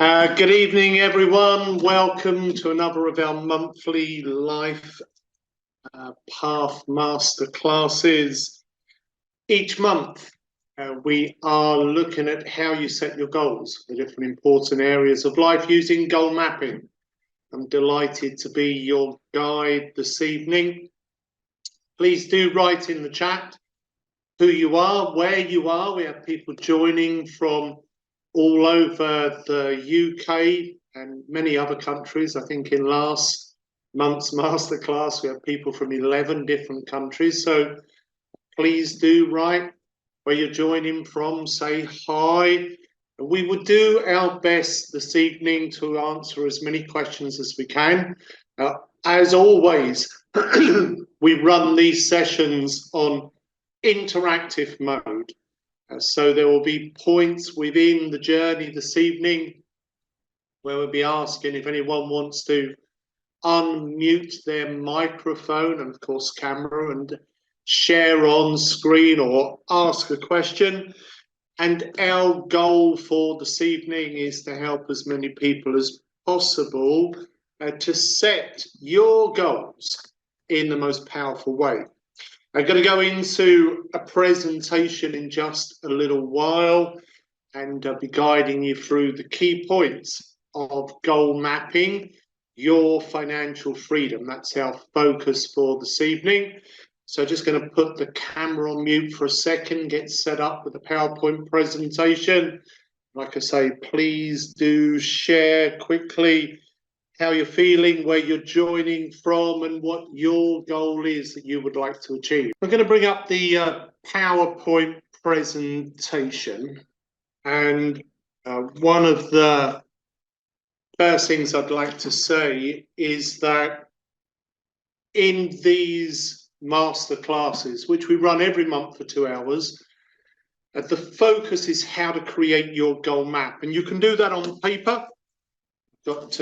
Good evening, everyone. Welcome to another of our monthly life path masterclasses. Each month, we are looking at how you set your goals for different important areas of life using goal mapping. I'm delighted to be your guide this evening. Please do write in the chat who you are, where you are. We have people joining from all over the UK and many other countries. I think in last month's masterclass, we have people from 11 different countries. So please do write where you're joining from, say hi. We will do our best this evening to answer as many questions as we can. As always, we run these sessions on interactive mode. So there will be points within the journey this evening where we'll be asking if anyone wants to unmute their microphone and of course camera and share on screen or ask a question. And our goal for this evening is to help as many people as possible to set your goals in the most powerful way. I'm going to go into a presentation in just a little while and I'll be guiding you through the key points of goal mapping, your financial freedom. That's our focus for this evening. So just going to put the camera on mute for a second, get set up with the PowerPoint presentation. Like I say, please do share quickly how you're feeling, where you're joining from, and what your goal is that you would like to achieve. I'm going to bring up the PowerPoint presentation, and one of the first things I'd like to say is that in these master classes, which we run every month for 2 hours, the focus is how to create your goal map, and you can do that on paper. Got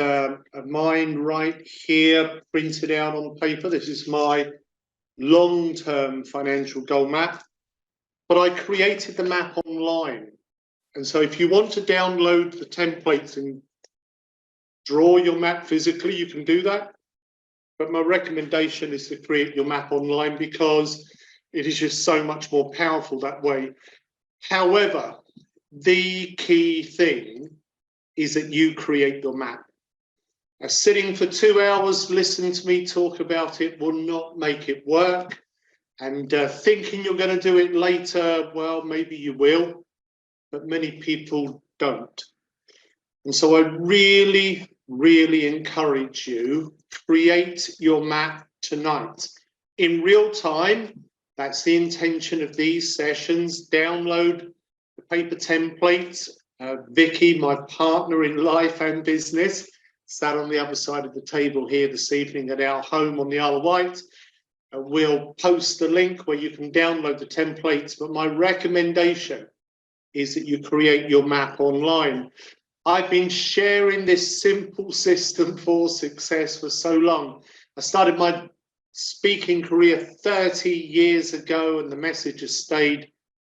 mine right here printed out on paper. This is my long-term financial goal map, but I created the map online. And so if you want to download the templates and draw your map physically, you can do that. But my recommendation is to create your map online because it is just so much more powerful that way. However, the key thing is that you create your map. Sitting for 2 hours, listening to me talk about it will not make it work. And thinking you're going to do it later, well, maybe you will, but many people don't. And so I really, really encourage you, create your map tonight. In real time, that's the intention of these sessions. Download the paper templates. Vicky, my partner in life and business, sat on the other side of the table here this evening at our home on the Isle of Wight. We'll post the link where you can download the templates, but my recommendation is that you create your map online. I've been sharing this simple system for success for so long. I started my speaking career 30 years ago, and the message has stayed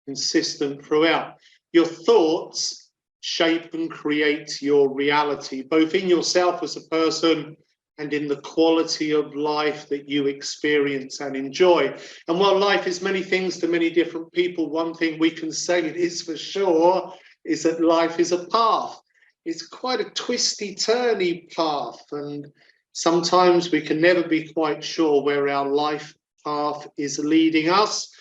consistent throughout. Your thoughts shape and create your reality, both in yourself as a person and in the quality of life that you experience and enjoy. And while life is many things to many different people, one thing we can say it is for sure is that life is a path. It's quite a twisty, turny path, and sometimes we can never be quite sure where our life path is leading us.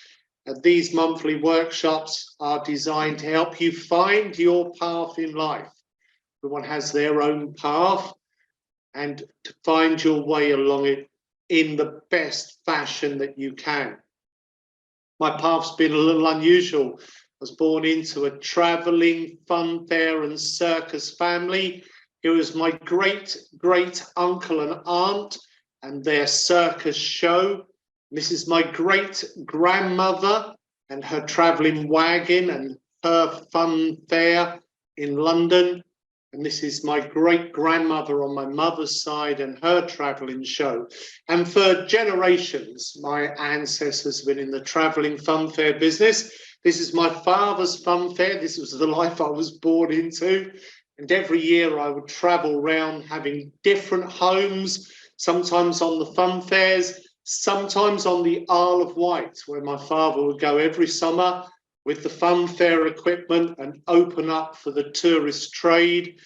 These monthly workshops are designed to help you find your path in life. Everyone has their own path, and to find your way along it in the best fashion that you can. My path's been a little unusual. I was born into a traveling fun fair and circus family. It was my great uncle and aunt and their circus show. This is my great grandmother and her traveling wagon and her fun fair in London. And this is my great grandmother on my mother's side and her traveling show. And for generations, my ancestors have been in the traveling fun fair business. This is my father's fun fair. This was the life I was born into. And every year I would travel around having different homes, sometimes on the fun fairs, sometimes on the Isle of Wight, where my father would go every summer with the fun fair equipment and open up for the tourist trade.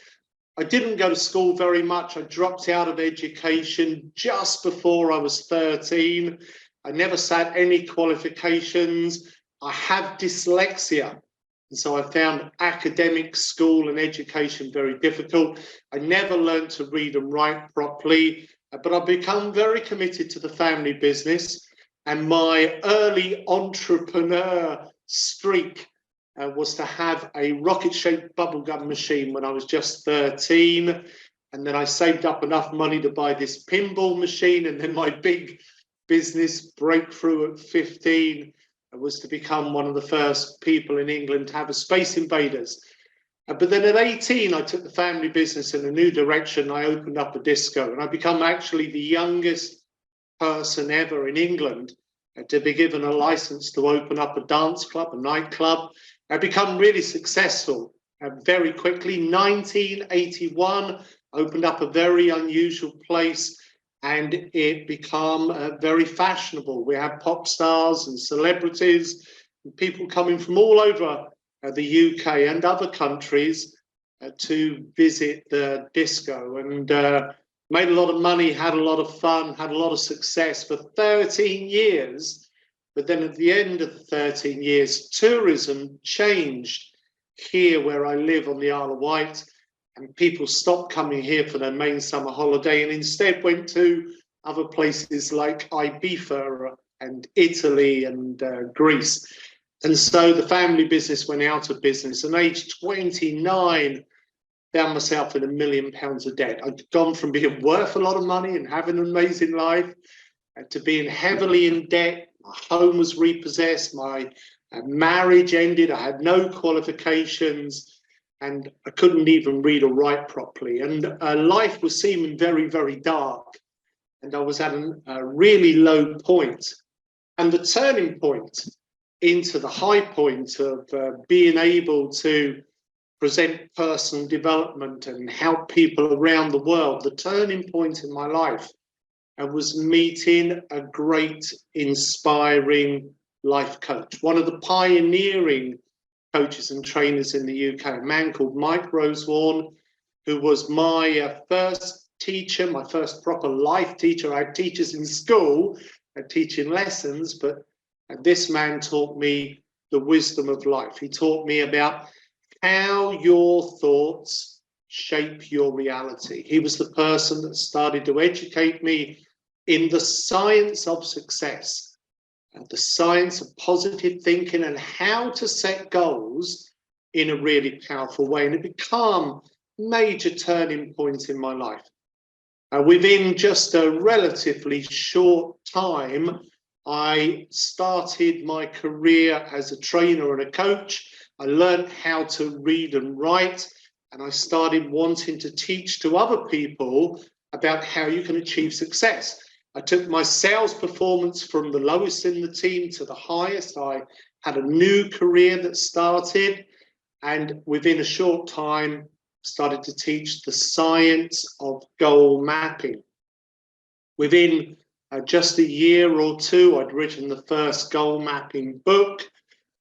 I didn't go to school very much. I dropped out of education just before I was 13. I never sat any qualifications. I have dyslexia. And so I found academic, school and education very difficult. I never learned to read and write properly, but I've become very committed to the family business. And my early entrepreneur streak was to have a rocket-shaped bubblegum machine when I was just 13. And then I saved up enough money to buy this pinball machine. And then my big business breakthrough at 15 was to become one of the first people in England to have a Space Invaders. But then at 18, I took the family business in a new direction. I opened up a disco, and I become actually the youngest person ever in England to be given a license to open up a dance club, a nightclub. I become really successful very quickly. 1981, opened up a very unusual place, and it became very fashionable. We had pop stars and celebrities, and people coming from all over the UK and other countries to visit the disco, and made a lot of money, had a lot of fun, had a lot of success for 13 years. But then at the end of the 13 years, tourism changed here where I live on the Isle of Wight, and people stopped coming here for their main summer holiday and instead went to other places like Ibiza and Italy and Greece. And so the family business went out of business. And age 29, found myself in £1 million of debt. I'd gone from being worth a lot of money and having an amazing life to being heavily in debt. My home was repossessed. My marriage ended. I had no qualifications, and I couldn't even read or write properly. And life was seeming very, very dark. And I was at a really low point. And the turning point into the high point of being able to present personal development and help people around the world, the turning point in my life was meeting a great, inspiring life coach, one of the pioneering coaches and trainers in the UK, a man called Mike Rosewarne, who was my first teacher, my first proper life teacher. I had teachers in school teaching lessons, but this man taught me the wisdom of life. He taught me about how your thoughts shape your reality. He was the person that started to educate me in the science of success, and the science of positive thinking and how to set goals in a really powerful way. And it became a major turning point in my life. Within just a relatively short time, I started my career as a trainer and a coach. I learned how to read and write, and I started wanting to teach to other people about how you can achieve success. I took my sales performance from the lowest in the team to the highest. I had a new career that started, and within a short time, started to teach the science of goal mapping. Within just a year or two, I'd written the first goal mapping book,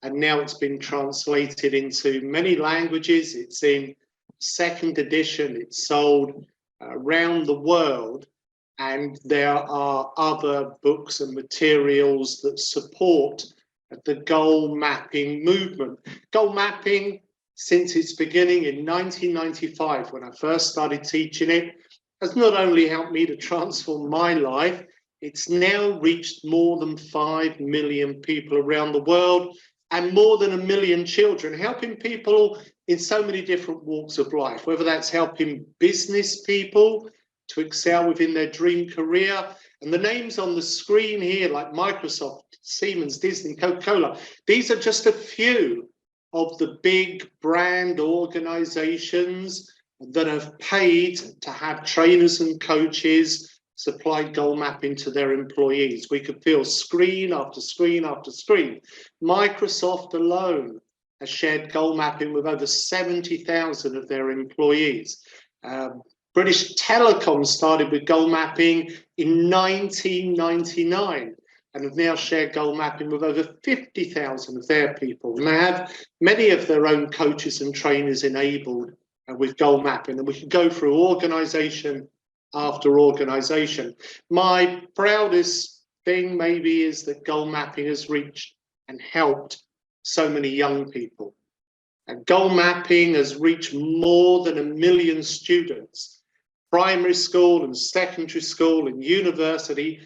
and now it's been translated into many languages. It's in second edition. It's sold around the world, and there are other books and materials that support the goal mapping movement. Goal mapping, since its beginning in 1995, when I first started teaching it, has not only helped me to transform my life, it's now reached more than 5 million people around the world and more than 1 million children, helping people in so many different walks of life, whether that's helping business people to excel within their dream career. And the names on the screen here, like Microsoft, Siemens, Disney, Coca-Cola, these are just a few of the big brand organizations that have paid to have trainers and coaches supply goal mapping to their employees. We could fill screen after screen after screen. Microsoft alone has shared goal mapping with over 70,000 of their employees. British Telecom started with goal mapping in 1999 and have now shared goal mapping with over 50,000 of their people. And they have many of their own coaches and trainers enabled with goal mapping. And we can go through organisation after organisation. My proudest thing maybe is that goal mapping has reached and helped so many young people. And goal mapping has reached more than 1 million students, primary school and secondary school and university,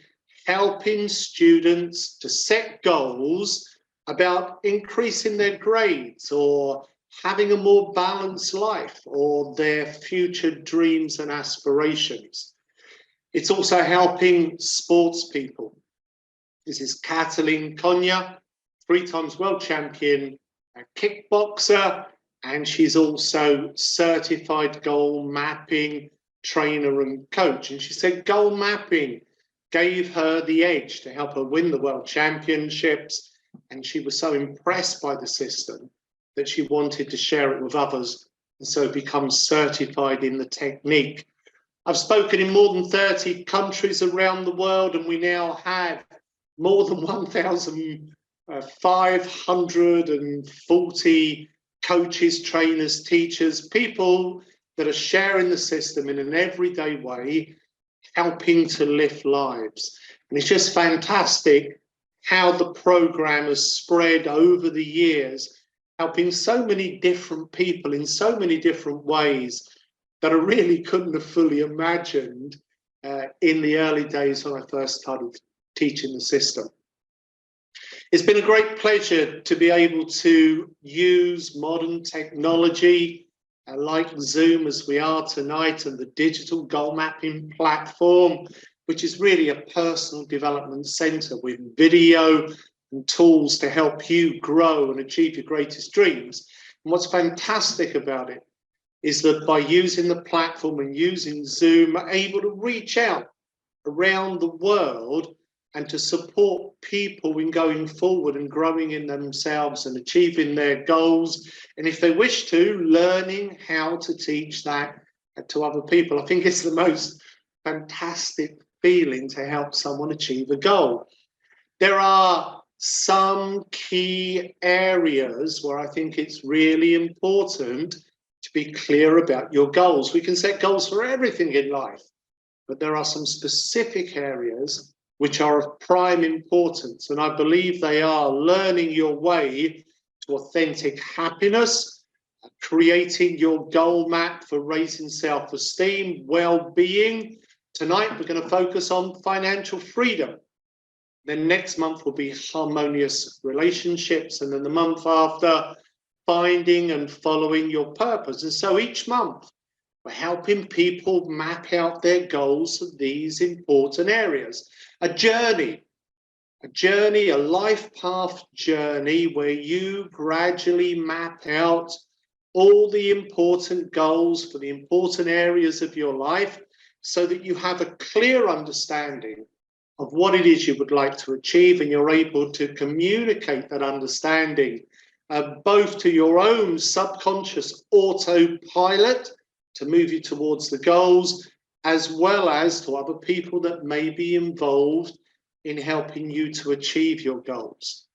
helping students to set goals about increasing their grades or having a more balanced life or their future dreams and aspirations. It's also helping sports people. This is Katalin Konya, 3-time world champion kickboxer, and she's also certified goal mapping trainer and coach. And she said goal mapping gave her the edge to help her win the world championships. And she was so impressed by the system that she wanted to share it with others and so become certified in the technique. I've spoken in more than 30 countries around the world, and we now have more than 1,540 coaches, trainers, teachers, people that are sharing the system in an everyday way, helping to lift lives. And it's just fantastic how the program has spread over the years, helping so many different people in so many different ways that I really couldn't have fully imagined in the early days when I first started teaching the system. It's been a great pleasure to be able to use modern technology like Zoom as we are tonight, and the digital goal mapping platform, which is really a personal development center with video and tools to help you grow and achieve your greatest dreams. And what's fantastic about it is that by using the platform and using Zoom, we're able to reach out around the world and to support people in going forward and growing in themselves and achieving their goals. And if they wish to, learning how to teach that to other people. I think it's the most fantastic feeling to help someone achieve a goal. There are some key areas where I think it's really important to be clear about your goals. We can set goals for everything in life, but there are some specific areas which are of prime importance, and I believe they are learning your way to authentic happiness, creating your goal map for raising self-esteem, well-being. Tonight, we're going to focus on financial freedom. Then next month will be harmonious relationships, and then the month after, finding and following your purpose. And so each month, we're helping people map out their goals for these important areas. A journey, a life path journey where you gradually map out all the important goals for the important areas of your life so that you have a clear understanding of what it is you would like to achieve, and you're able to communicate that understanding both to your own subconscious autopilot to move you towards the goals, as well as to other people that may be involved in helping you to achieve your goals.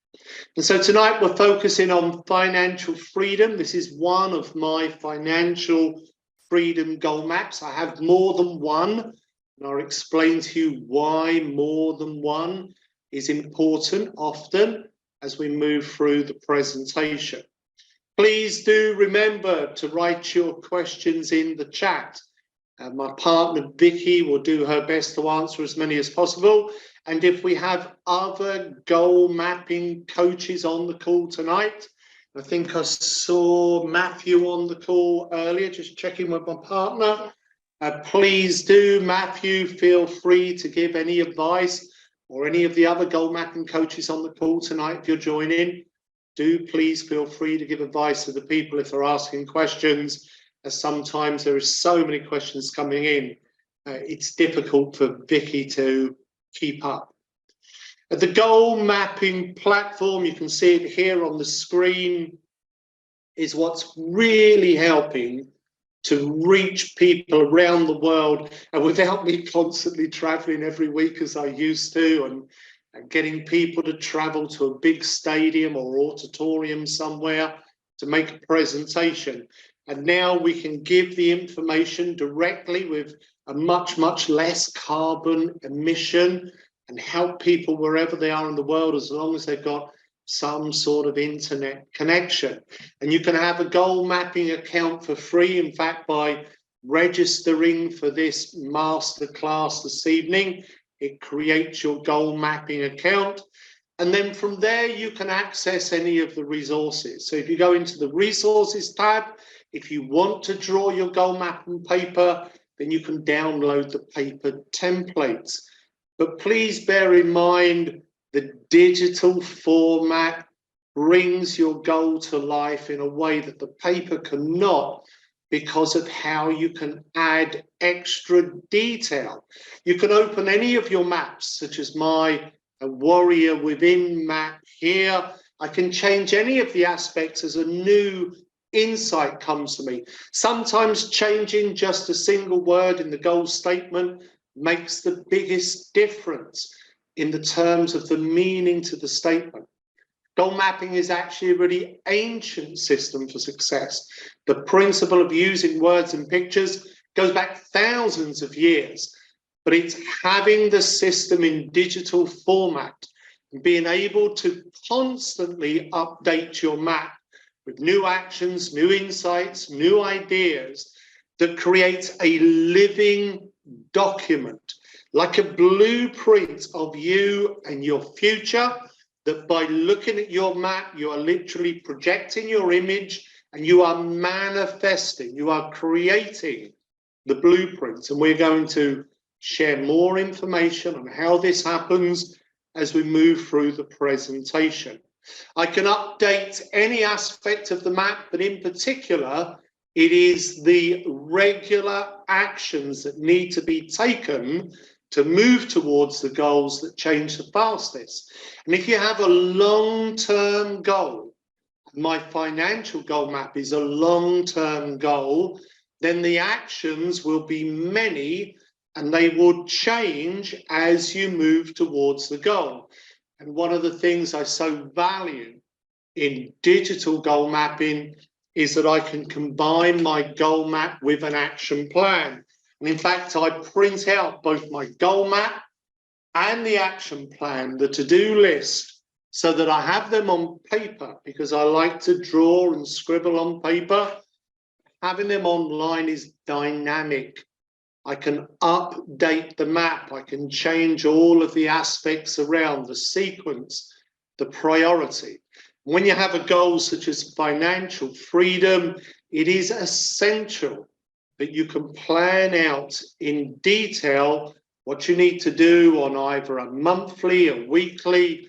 And so tonight we're focusing on financial freedom. This is one of my financial freedom goal maps. I have more than one, and I'll explain to you why more than one is important often as we move through the presentation. Please do remember to write your questions in the chat. My partner Vicky will do her best to answer as many as possible. And if we have other goal mapping coaches on the call tonight, I think I saw Matthew on the call earlier, just checking with my partner. Please do, Matthew, feel free to give any advice, or any of the other goal mapping coaches on the call tonight if you're joining. Do please feel free to give advice to the people if they're asking questions, as sometimes there is so many questions coming in. It's difficult for Vicky to keep up. The goal mapping platform, you can see it here on the screen. is what's really helping to reach people around the world, and without me constantly traveling every week as I used to, and getting people to travel to a big stadium or auditorium somewhere to make a presentation. And now we can give the information directly with a much, much less carbon emission and help people wherever they are in the world, as long as they've got some sort of internet connection. And you can have a goal mapping account for free. In fact, by registering for this masterclass this evening, it creates your goal mapping account. And then from there, you can access any of the resources. So if you go into the resources tab, if you want to draw your goal map on paper, then you can download the paper templates. But please bear in mind, the digital format brings your goal to life in a way that the paper cannot, because of how you can add extra detail. You can open any of your maps, such as my Warrior Within map here. I can change any of the aspects as a new insight comes to me. Sometimes changing just a single word in the goal statement makes the biggest difference in the terms of the meaning to the statement. Goal mapping is actually a really ancient system for success. The principle of using words and pictures goes back thousands of years, but it's having the system in digital format and being able to constantly update your map with new actions, new insights, new ideas that creates a living document, like a blueprint of you and your future, that by looking at your map, you are literally projecting your image and you are manifesting, you are creating the blueprints. And we're going to share more information on how this happens as we move through the presentation. I can update any aspect of the map, but in particular, it is the regular actions that need to be taken to move towards the goals that change the fastest. And if you have a long-term goal, my financial goal map is a long-term goal, then the actions will be many and they will change as you move towards the goal. And one of the things I so value in digital goal mapping is that I can combine my goal map with an action plan. And in fact, I print out both my goal map and the action plan, the to-do list, so that I have them on paper, because I like to draw and scribble on paper. Having them online is dynamic. I can update the map. I can change all of the aspects around, the sequence, the priority. When you have a goal such as financial freedom, it is essential that you can plan out in detail what you need to do on either a monthly, a weekly,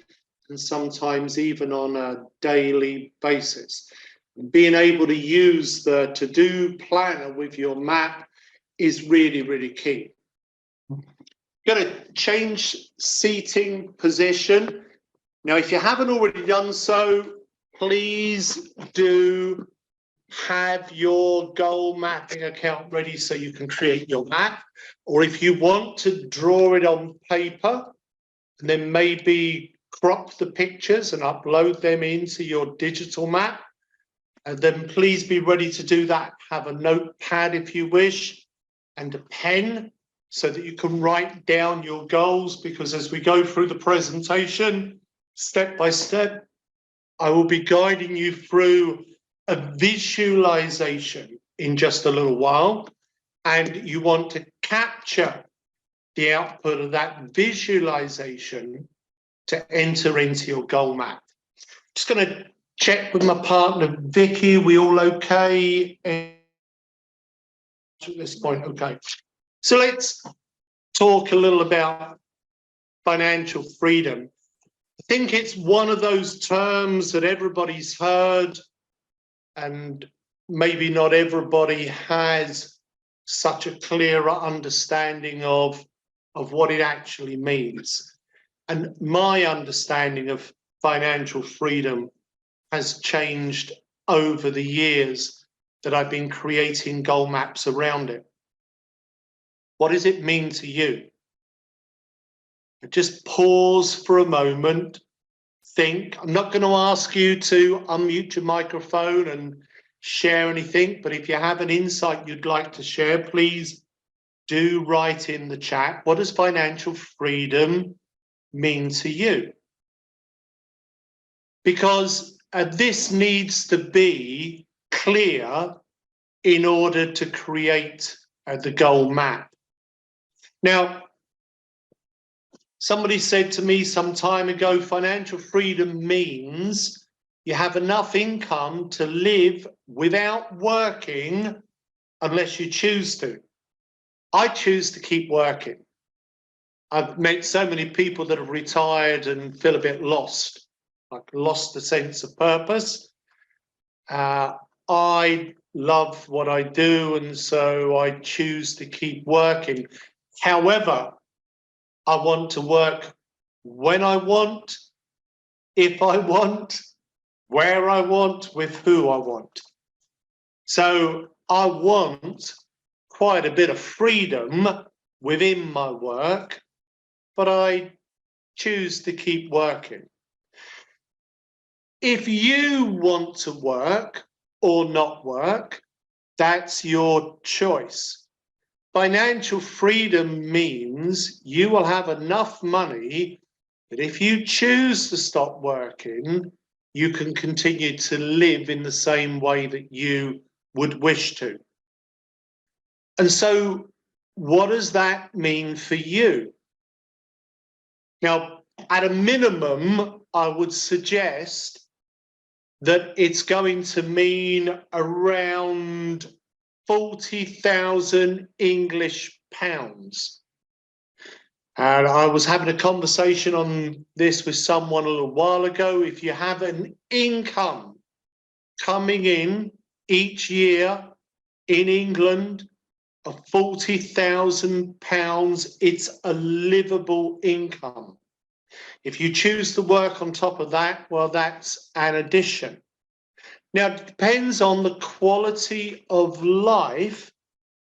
and sometimes even on a daily basis. And being able to use the to-do planner with your map is really, really key. I'm going to change seating position. Now, if you haven't already done so, please do have your goal mapping account ready so you can create your map. Or if you want to draw it on paper, and then maybe crop the pictures and upload them into your digital map, and then please be ready to do that. Have a notepad if you wish, and a pen so that you can write down your goals, because as we go through the presentation, step by step, I will be guiding you through a visualization in just a little while, and you want to capture the output of that visualization to enter into your goal map. Just going to check with my partner, Vicky, we all okay? At this point, okay. So let's talk a little about financial freedom. I think it's one of those terms that everybody's heard, and maybe not everybody has such a clearer understanding of what it actually means. And my understanding of financial freedom has changed over the years that I've been creating goal maps around it. What does it mean to you? Just pause for a moment, think. I'm not going to ask you to unmute your microphone and share anything, but if you have an insight you'd like to share, please do write in the chat. What does financial freedom mean to you? Because this needs to be clear in order to create the goal map. Now, somebody said to me some time ago, financial freedom means you have enough income to live without working unless you choose to. I choose to keep working. I've met so many people that have retired and feel a bit lost, like lost the sense of purpose. I love what I do, and so I choose to keep working. However, I want to work when I want, if I want, where I want, with who I want. So I want quite a bit of freedom within my work, but I choose to keep working. If you want to work or not work, that's your choice. Financial freedom means you will have enough money that if you choose to stop working, you can continue to live in the same way that you would wish to. And so what does that mean for you? Now, at a minimum, I would suggest that it's going to mean around 40,000 English pounds. And I was having a conversation on this with someone a little while ago. If you have an income coming in each year in England of £40,000, it's a livable income. If you choose to work on top of that, well, that's an addition. Now, it depends on the quality of life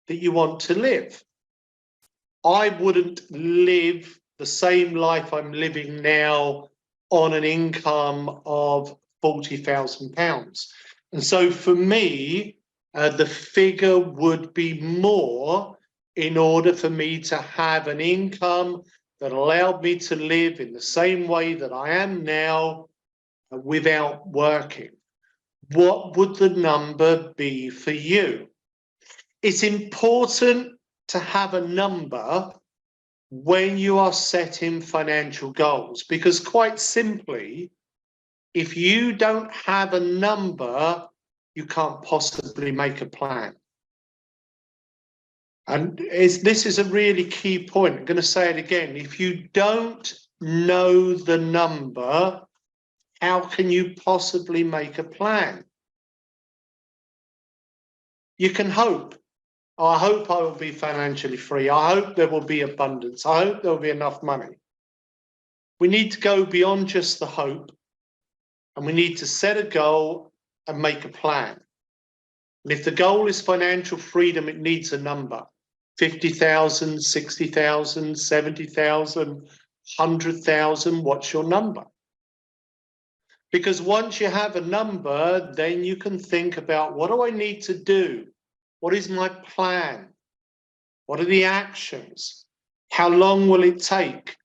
that you want to live. I wouldn't live the same life I'm living now on an income of £40,000. And so for me, the figure would be more in order for me to have an income that allowed me to live in the same way that I am now without working. What would the number be for you? It's important to have a number when you are setting financial goals, because quite simply, if you don't have a number, you can't possibly make a plan. And this is a really key point. I'm going to say it again. If you don't know the number, how can you possibly make a plan? You can hope. Oh, I hope I will be financially free. I hope there will be abundance. I hope there will be enough money. We need to go beyond just the hope, and we need to set a goal and make a plan. And if the goal is financial freedom, it needs a number. 50,000, 60,000, 70,000, 100,000, what's your number? Because once you have a number, then you can think about, what do I need to do? What is my plan? What are the actions? How long will it take?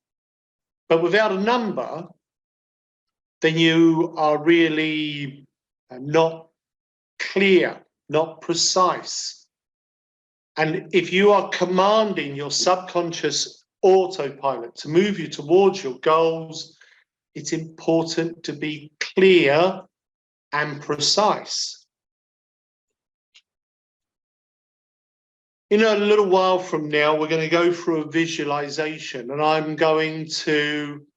But without a number, then you are really not clear, not precise. And if you are commanding your subconscious autopilot to move you towards your goals, it's important to be clear and precise. In a little while from now, we're going to go through a visualization, and I'm going to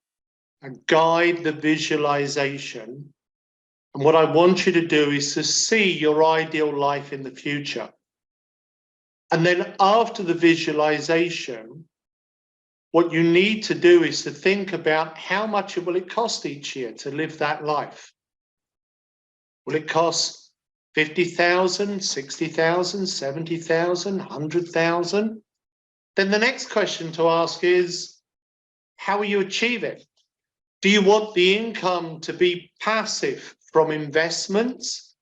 guide the visualization. And what I want you to do is to see your ideal life in the future. And then after the visualization, what you need to do is to think about how much will it cost each year to live that life. Will it cost 50,000, 60,000, 70,000, 100,000? Then the next question to ask is, how will you achieve it? Do you want the income to be passive from investments,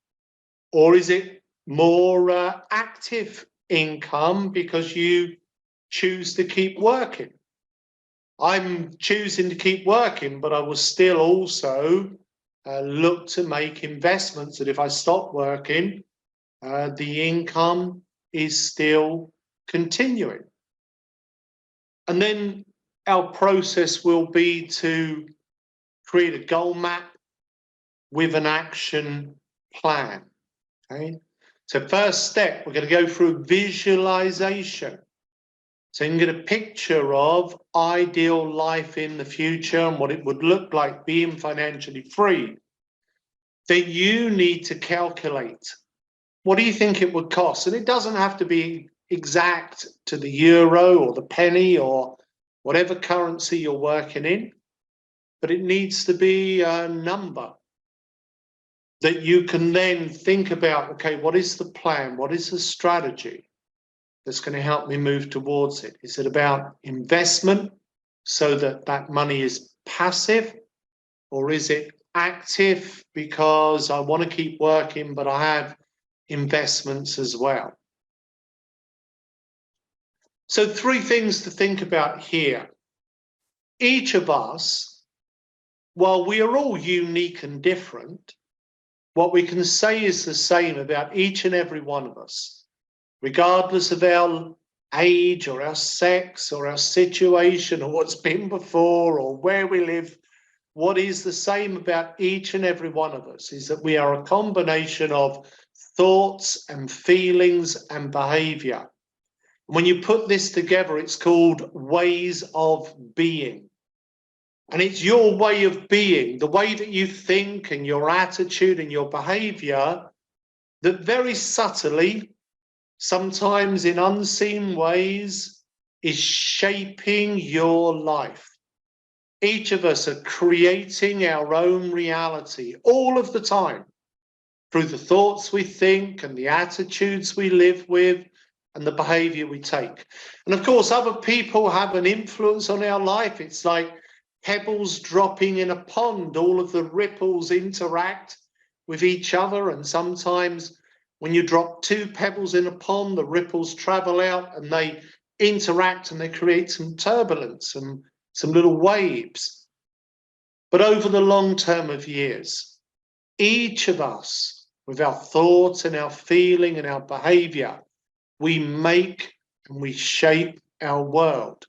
or is it more active income because you choose to keep working? I'm choosing to keep working, but I will still also look to make investments that if I stop working, the income is still continuing. And then our process will be to create a goal map with an action plan. Okay. So first step, we're going to go through visualization. So you can get a picture of ideal life in the future and what it would look like being financially free. Then you need to calculate, what do you think it would cost? And it doesn't have to be exact to the euro or the penny or whatever currency you're working in, but it needs to be a number that you can then think about, okay, what is the plan? What is the strategy that's going to help me move towards it? Is it about investment so that that money is passive, or is it active because I want to keep working, but I have investments as well? So 3 things to think about here. Each of us, while we are all unique and different, what we can say is the same about each and every one of us, regardless of our age or our sex or our situation or what's been before or where we live. What is the same about each and every one of us is that we are a combination of thoughts and feelings and behavior. When you put this together, it's called ways of being. And it's your way of being, the way that you think and your attitude and your behavior that very subtly, sometimes in unseen ways, is shaping your life. Each of us are creating our own reality all of the time through the thoughts we think and the attitudes we live with and the behavior we take. And of course, other people have an influence on our life. It's like pebbles dropping in a pond. All of the ripples interact with each other. And sometimes when you drop 2 pebbles in a pond, the ripples travel out and they interact and they create some turbulence and some little waves. But over the long term of years, each of us, with our thoughts and our feeling and our behavior, we make and we shape our world.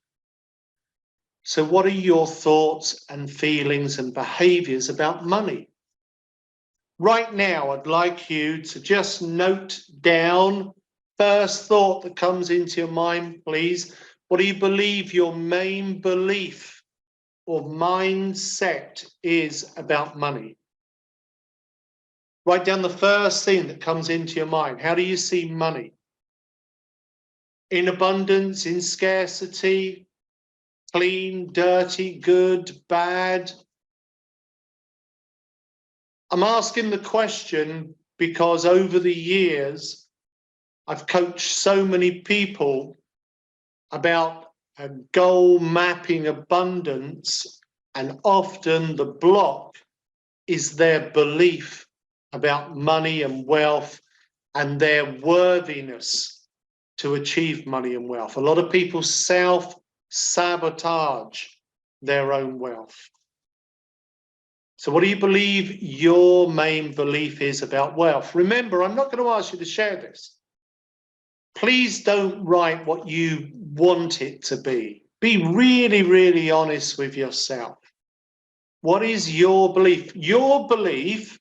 So what are your thoughts and feelings and behaviors about money? Right now, I'd like you to just note down first thought that comes into your mind, please. What do you believe your main belief or mindset is about money? Write down the first thing that comes into your mind. How do you see money? In abundance, in scarcity, clean, dirty, good, bad? I'm asking the question because over the years, I've coached so many people about a goal mapping abundance, and often the block is their belief about money and wealth and their worthiness to achieve money and wealth. A lot of people self-sabotage their own wealth. So what do you believe your main belief is about wealth? Remember, I'm not going to ask you to share this. Please don't write what you want it to be. Be really, really honest with yourself. What is your belief? Your belief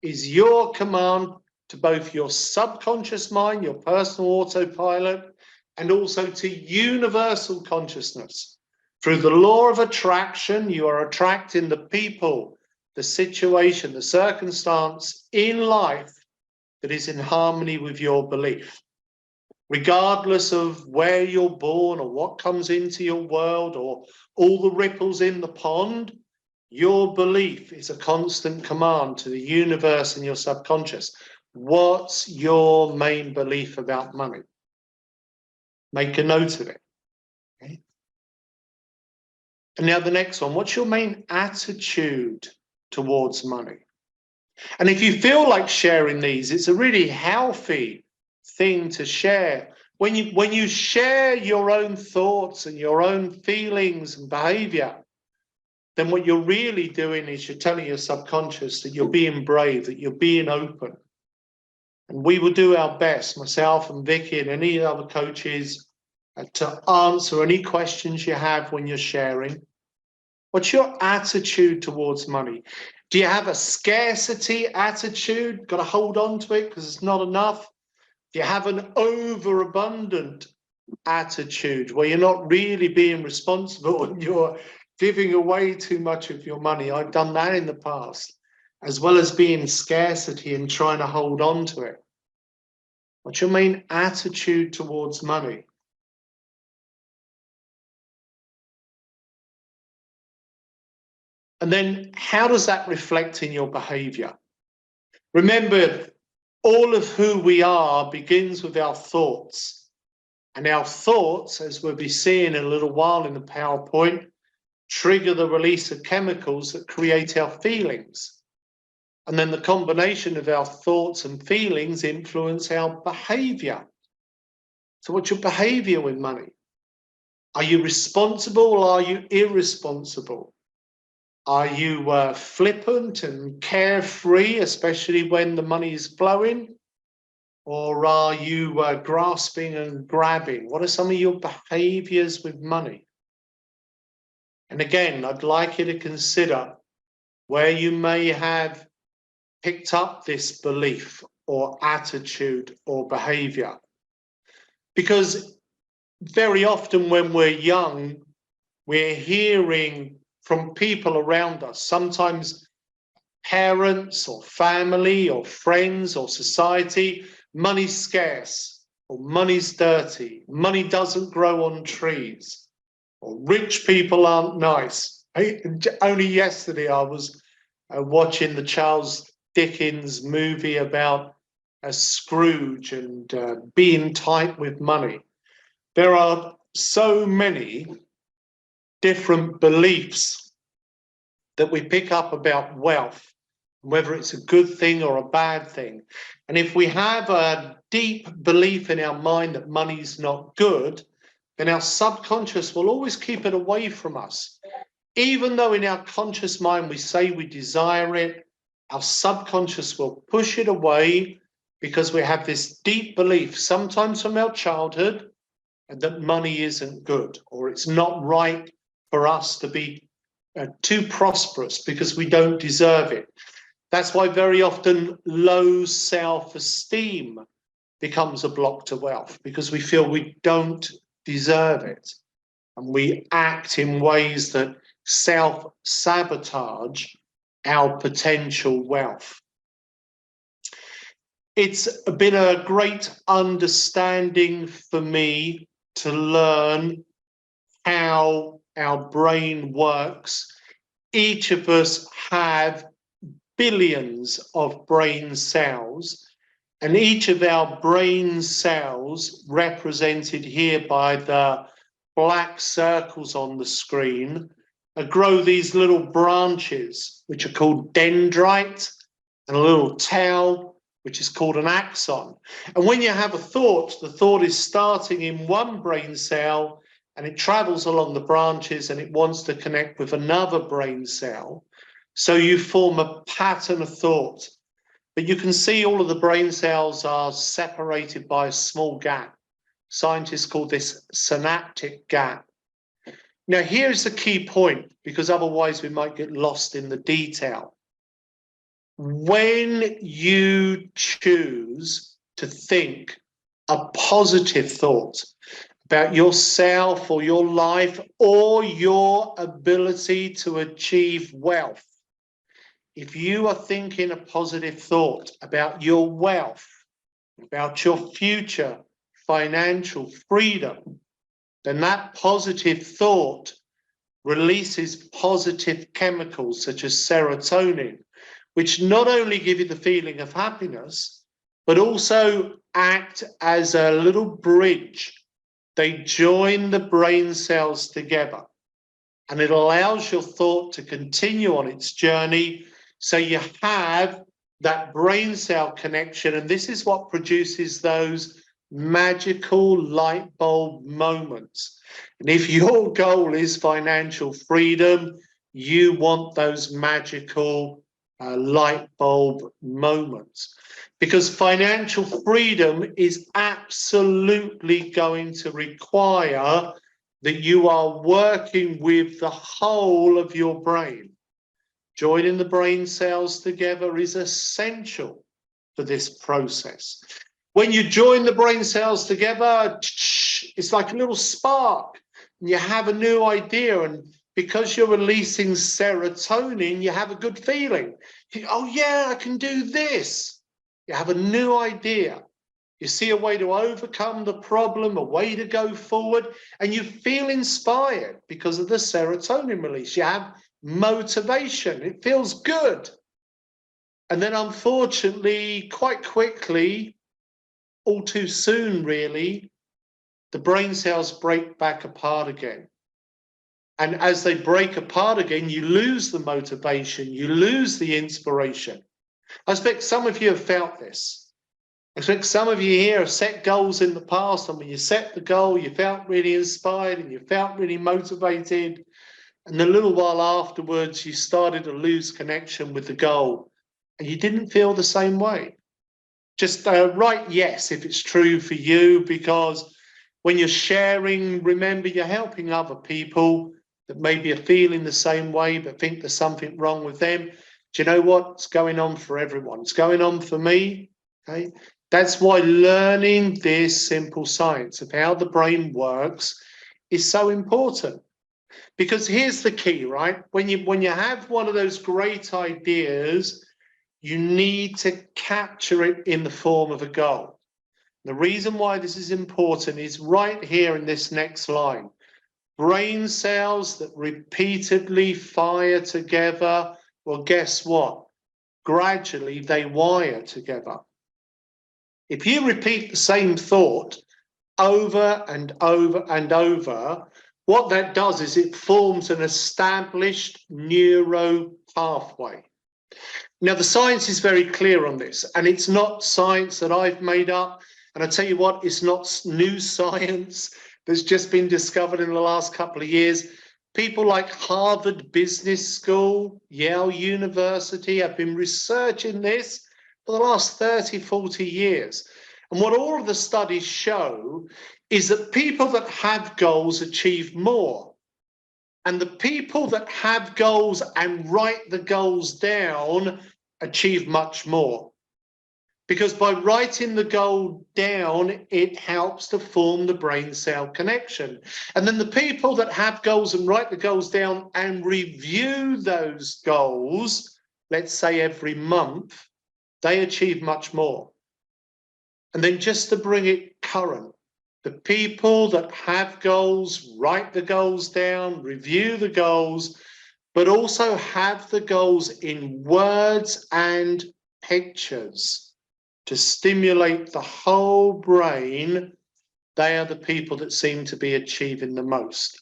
is your command to both your subconscious mind, your personal autopilot, and also to universal consciousness. Through the law of attraction, you are attracting the people, the situation, the circumstance in life that is in harmony with your belief. Regardless of where you're born or what comes into your world or all the ripples in the pond, your belief is a constant command to the universe and your subconscious. What's your main belief about money? Make a note of it. Okay? And now the next one, what's your main attitude towards money? And if you feel like sharing these, it's a really healthy thing to share. When you share your own thoughts and your own feelings and behavior, then what you're really doing is you're telling your subconscious that you're being brave, that you're being open. And we will do our best, myself and Vicky and any other coaches, to answer any questions you have when you're sharing. What's your attitude towards money? Do you have a scarcity attitude? Got to hold on to it because it's not enough? Do you have an overabundant attitude where you're not really being responsible and you're giving away too much of your money? I've done that in the past, as well as being scarcity and trying to hold on to it. What's your main attitude towards money? And then how does that reflect in your behavior? Remember, all of who we are begins with our thoughts. And our thoughts, as we'll be seeing in a little while in the PowerPoint, trigger the release of chemicals that create our feelings. And then the combination of our thoughts and feelings influence our behavior. So what's your behavior with money? Are you responsible or are you irresponsible? Are you flippant and carefree, especially when the money is flowing? Or are you grasping and grabbing? What are some of your behaviors with money? And again, I'd like you to consider where you may have picked up this belief or attitude or behavior. Because very often when we're young, we're hearing from people around us, sometimes parents or family or friends or society, money's scarce or money's dirty, money doesn't grow on trees, or rich people aren't nice. Only yesterday I was watching the Charles Dickens movie about Scrooge and being tight with money. There are so many different beliefs that we pick up about wealth, whether it's a good thing or a bad thing. And if we have a deep belief in our mind that money's not good, then our subconscious will always keep it away from us. Even though in our conscious mind we say we desire it, our subconscious will push it away because we have this deep belief, sometimes from our childhood, that money isn't good, or it's not right for us to be too prosperous because we don't deserve it. That's why very often low self-esteem becomes a block to wealth, because we feel we don't deserve it. And we act in ways that self-sabotage our potential wealth. It's been a great understanding for me to learn how our brain works. Each of us have billions of brain cells, and each of our brain cells, represented here by the black circles on the screen, grow these little branches, which are called dendrite, and a little tail, which is called an axon. And when you have a thought, the thought is starting in one brain cell, and it travels along the branches, and it wants to connect with another brain cell. So you form a pattern of thought. But you can see all of the brain cells are separated by a small gap. Scientists call this synaptic gap. Now, here's the key point, because otherwise we might get lost in the detail. When you choose to think a positive thought about yourself or your life or your ability to achieve wealth, if you are thinking a positive thought about your wealth, about your future financial freedom, then that positive thought releases positive chemicals such as serotonin, which not only give you the feeling of happiness, but also act as a little bridge. They join the brain cells together, and it allows your thought to continue on its journey. So you have that brain cell connection, and this is what produces those magical light bulb moments. And if your goal is financial freedom, you want those magical light bulb moments, because financial freedom is absolutely going to require that you are working with the whole of your brain. Joining the brain cells together is essential for this process. When you join the brain cells together, it's like a little spark, and you have a new idea. And because you're releasing serotonin, you have a good feeling. You think, oh yeah, I can do this. You have a new idea. You see a way to overcome the problem, a way to go forward, and you feel inspired because of the serotonin release. You have motivation. It feels good. And then unfortunately, quite quickly, all too soon really, the brain cells break back apart again. And as they break apart again, you lose the motivation, you lose the inspiration. I expect some of you have felt this. I expect some of you here have set goals in the past, and when you set the goal, you felt really inspired and you felt really motivated. And a little while afterwards, you started to lose connection with the goal, and you didn't feel the same way. Just write yes if it's true for you, because when you're sharing, remember you're helping other people that maybe are feeling the same way but think there's something wrong with them. Do you know what? It's going on for everyone. It's going on for me. Okay. That's why learning this simple science of how the brain works is so important. Because here's the key, right? When you have one of those great ideas, you need to capture it in the form of a goal. The reason why this is important is right here in this next line. Brain cells that repeatedly fire together, well, guess what? Gradually they wire together. If you repeat the same thought over and over and over, what that does is it forms an established neuro pathway. Now, the science is very clear on this, and it's not science that I've made up. And I tell you what, it's not new science that's just been discovered in the last couple of years. People like Harvard Business School, Yale University have been researching this for the last 30, 40 years. And what all of the studies show is that people that have goals achieve more. And the people that have goals and write the goals down achieve much more. Because by writing the goal down, it helps to form the brain cell connection. And then the people that have goals and write the goals down and review those goals, let's say every month, they achieve much more. And then just to bring it current, the people that have goals, write the goals down, review the goals, but also have the goals in words and pictures to stimulate the whole brain, they are the people that seem to be achieving the most.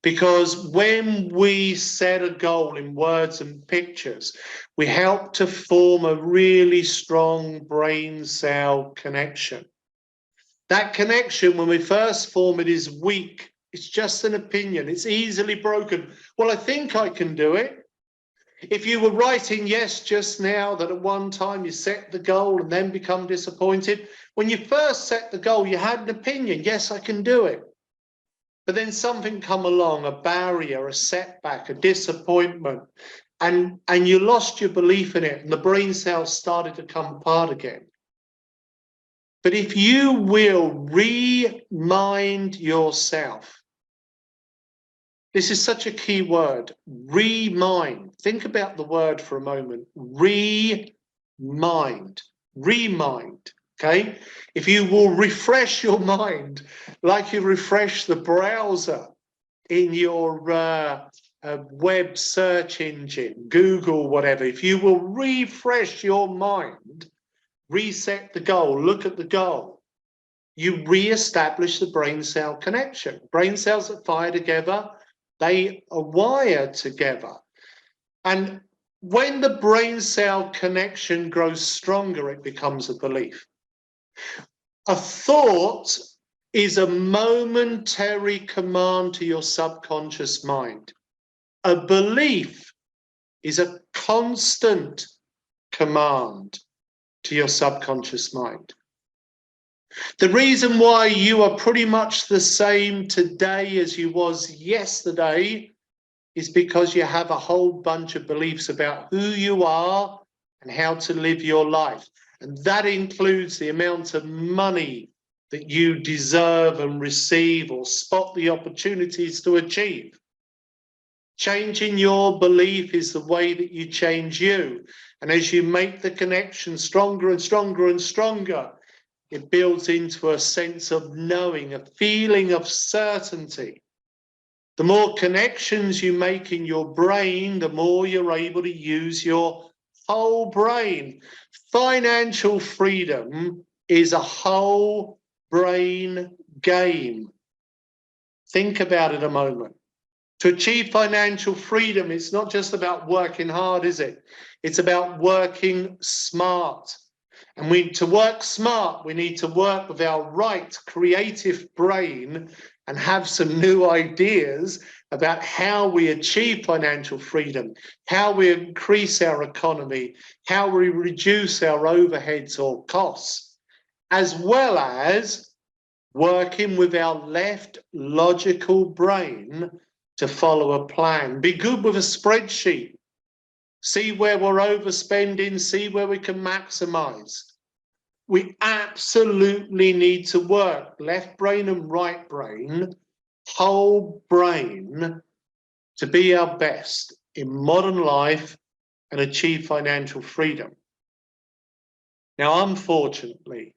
Because when we set a goal in words and pictures, we help to form a really strong brain cell connection. That connection, when we first form it, is weak. It's just an opinion. It's easily broken. Well, I think I can do it. If you were writing yes just now that at one time you set the goal and then become disappointed, when you first set the goal, you had an opinion. Yes, I can do it. But then something come along, a barrier, a setback, a disappointment, and you lost your belief in it, and the brain cells started to come apart again. But if you will remind yourself, this is such a key word, remind. Think about the word for a moment, remind, okay? If you will refresh your mind like you refresh the browser in your web search engine, Google, whatever, if you will refresh your mind, reset the goal, look at the goal. You re-establish the brain cell connection. Brain cells that fire together, they are wired together. And when the brain cell connection grows stronger, it becomes a belief. A thought is a momentary command to your subconscious mind. A belief is a constant command to your subconscious mind. The reason why you are pretty much the same today as you was yesterday is because you have a whole bunch of beliefs about who you are and how to live your life. And that includes the amount of money that you deserve and receive or spot the opportunities to achieve. Changing your belief is the way that you change you. And as you make the connection stronger and stronger and stronger, it builds into a sense of knowing, a feeling of certainty. The more connections you make in your brain, the more you're able to use your whole brain. Financial freedom is a whole brain game. Think about it a moment. To achieve financial freedom, it's not just about working hard, is it? It's about working smart. And to work smart, we need to work with our right creative brain and have some new ideas about how we achieve financial freedom, how we increase our economy, how we reduce our overheads or costs, as well as working with our left logical brain to follow a plan. Be good with a spreadsheet. See where we're overspending, see where we can maximize. We absolutely need to work left brain and right brain, whole brain, to be our best in modern life and achieve financial freedom. Now, unfortunately,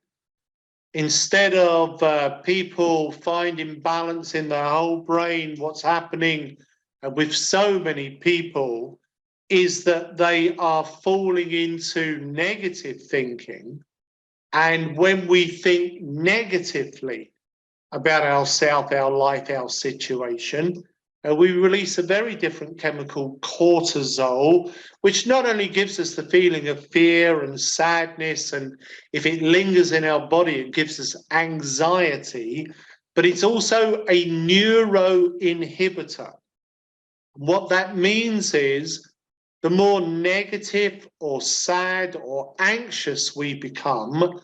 instead of people finding balance in their whole brain, what's happening with so many people is that they are falling into negative thinking. And when we think negatively about ourselves, our life, our situation, we release a very different chemical, cortisol, which not only gives us the feeling of fear and sadness, and if it lingers in our body, it gives us anxiety, but it's also a neuroinhibitor. What that means is the more negative or sad or anxious we become,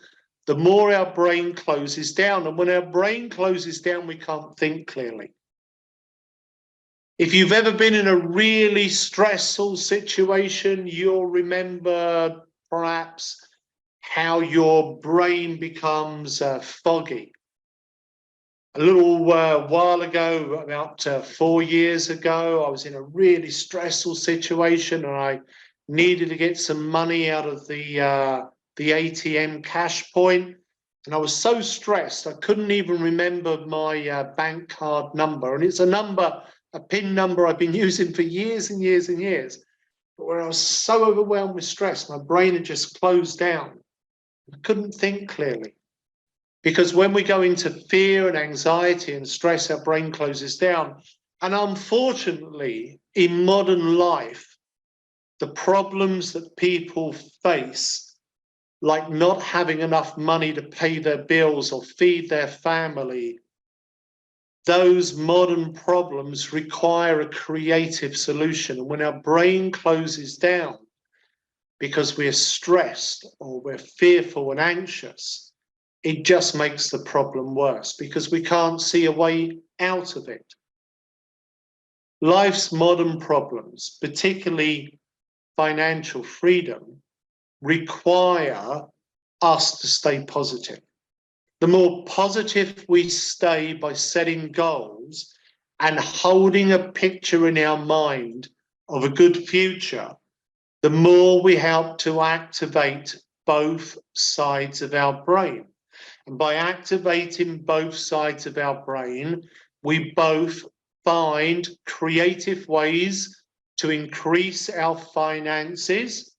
the more our brain closes down. And when our brain closes down, we can't think clearly. If you've ever been in a really stressful situation, you'll remember perhaps how your brain becomes foggy. A little while ago, about 4 years ago, I was in a really stressful situation and I needed to get some money out of the ATM cash point. And I was so stressed, I couldn't even remember my bank card number. And it's a PIN number I've been using for years and years and years. But where I was so overwhelmed with stress, my brain had just closed down. I couldn't think clearly. Because when we go into fear and anxiety and stress, our brain closes down. And unfortunately, in modern life, the problems that people face, like not having enough money to pay their bills or feed their family, those modern problems require a creative solution. And when our brain closes down because we're stressed or we're fearful and anxious, it just makes the problem worse because we can't see a way out of it. Life's modern problems, particularly financial freedom, require us to stay positive. The more positive we stay by setting goals and holding a picture in our mind of a good future, the more we help to activate both sides of our brain. And by activating both sides of our brain, we both find creative ways to increase our finances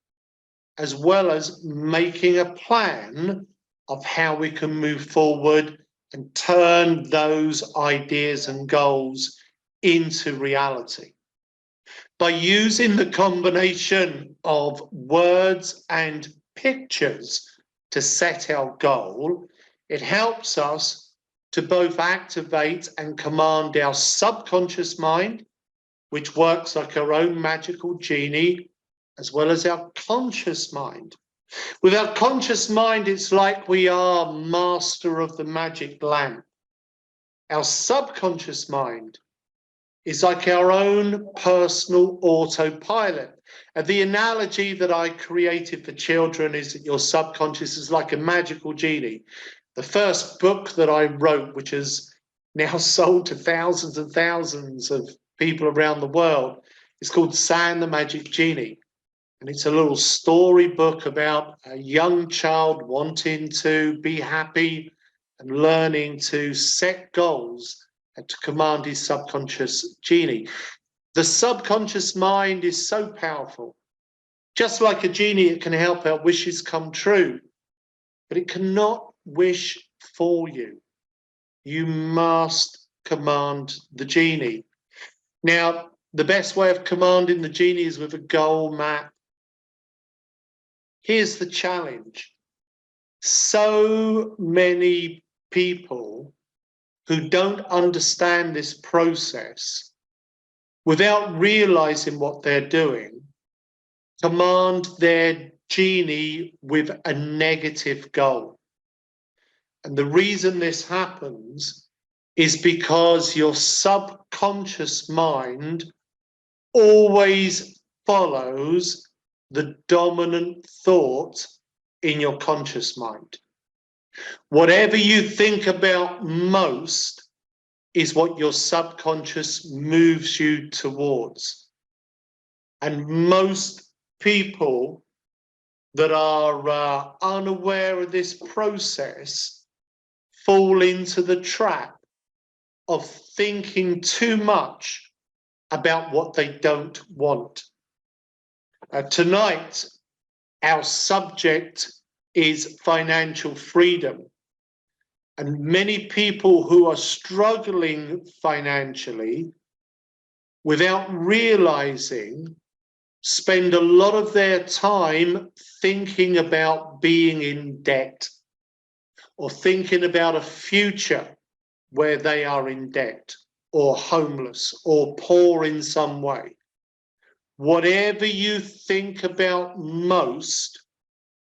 as well as making a plan of how we can move forward and turn those ideas and goals into reality. By using the combination of words and pictures to set our goal, it helps us to both activate and command our subconscious mind, which works like our own magical genie, as well as our conscious mind. With our conscious mind, it's like we are master of the magic lamp. Our subconscious mind is like our own personal autopilot. And the analogy that I created for children is that your subconscious is like a magical genie. The first book that I wrote, which is now sold to thousands and thousands of people around the world, is called Sam the Magic Genie. And it's a little story book about a young child wanting to be happy and learning to set goals and to command his subconscious genie. The subconscious mind is so powerful. Just like a genie, it can help our wishes come true, but it cannot wish for you. You must command the genie. Now, the best way of commanding the genie is with a goal map. Here's the challenge. So many people who don't understand this process, without realizing what they're doing, command their genie with a negative goal. And the reason this happens is because your subconscious mind always follows the dominant thought in your conscious mind. Whatever you think about most is what your subconscious moves you towards. And most people that are unaware of this process fall into the trap of thinking too much about what they don't want. Tonight, our subject is financial freedom. And many people who are struggling financially, without realizing, spend a lot of their time thinking about being in debt or thinking about a future where they are in debt or homeless or poor in some way. Whatever you think about most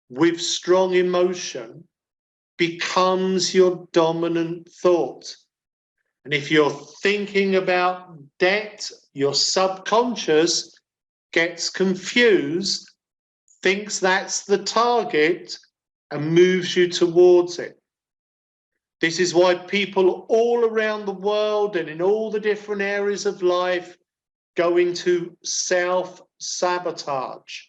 with strong emotion becomes your dominant thought. And if you're thinking about debt, your subconscious gets confused, thinks that's the target, and moves you towards it. This is why people all around the world and in all the different areas of life go into self-sabotage.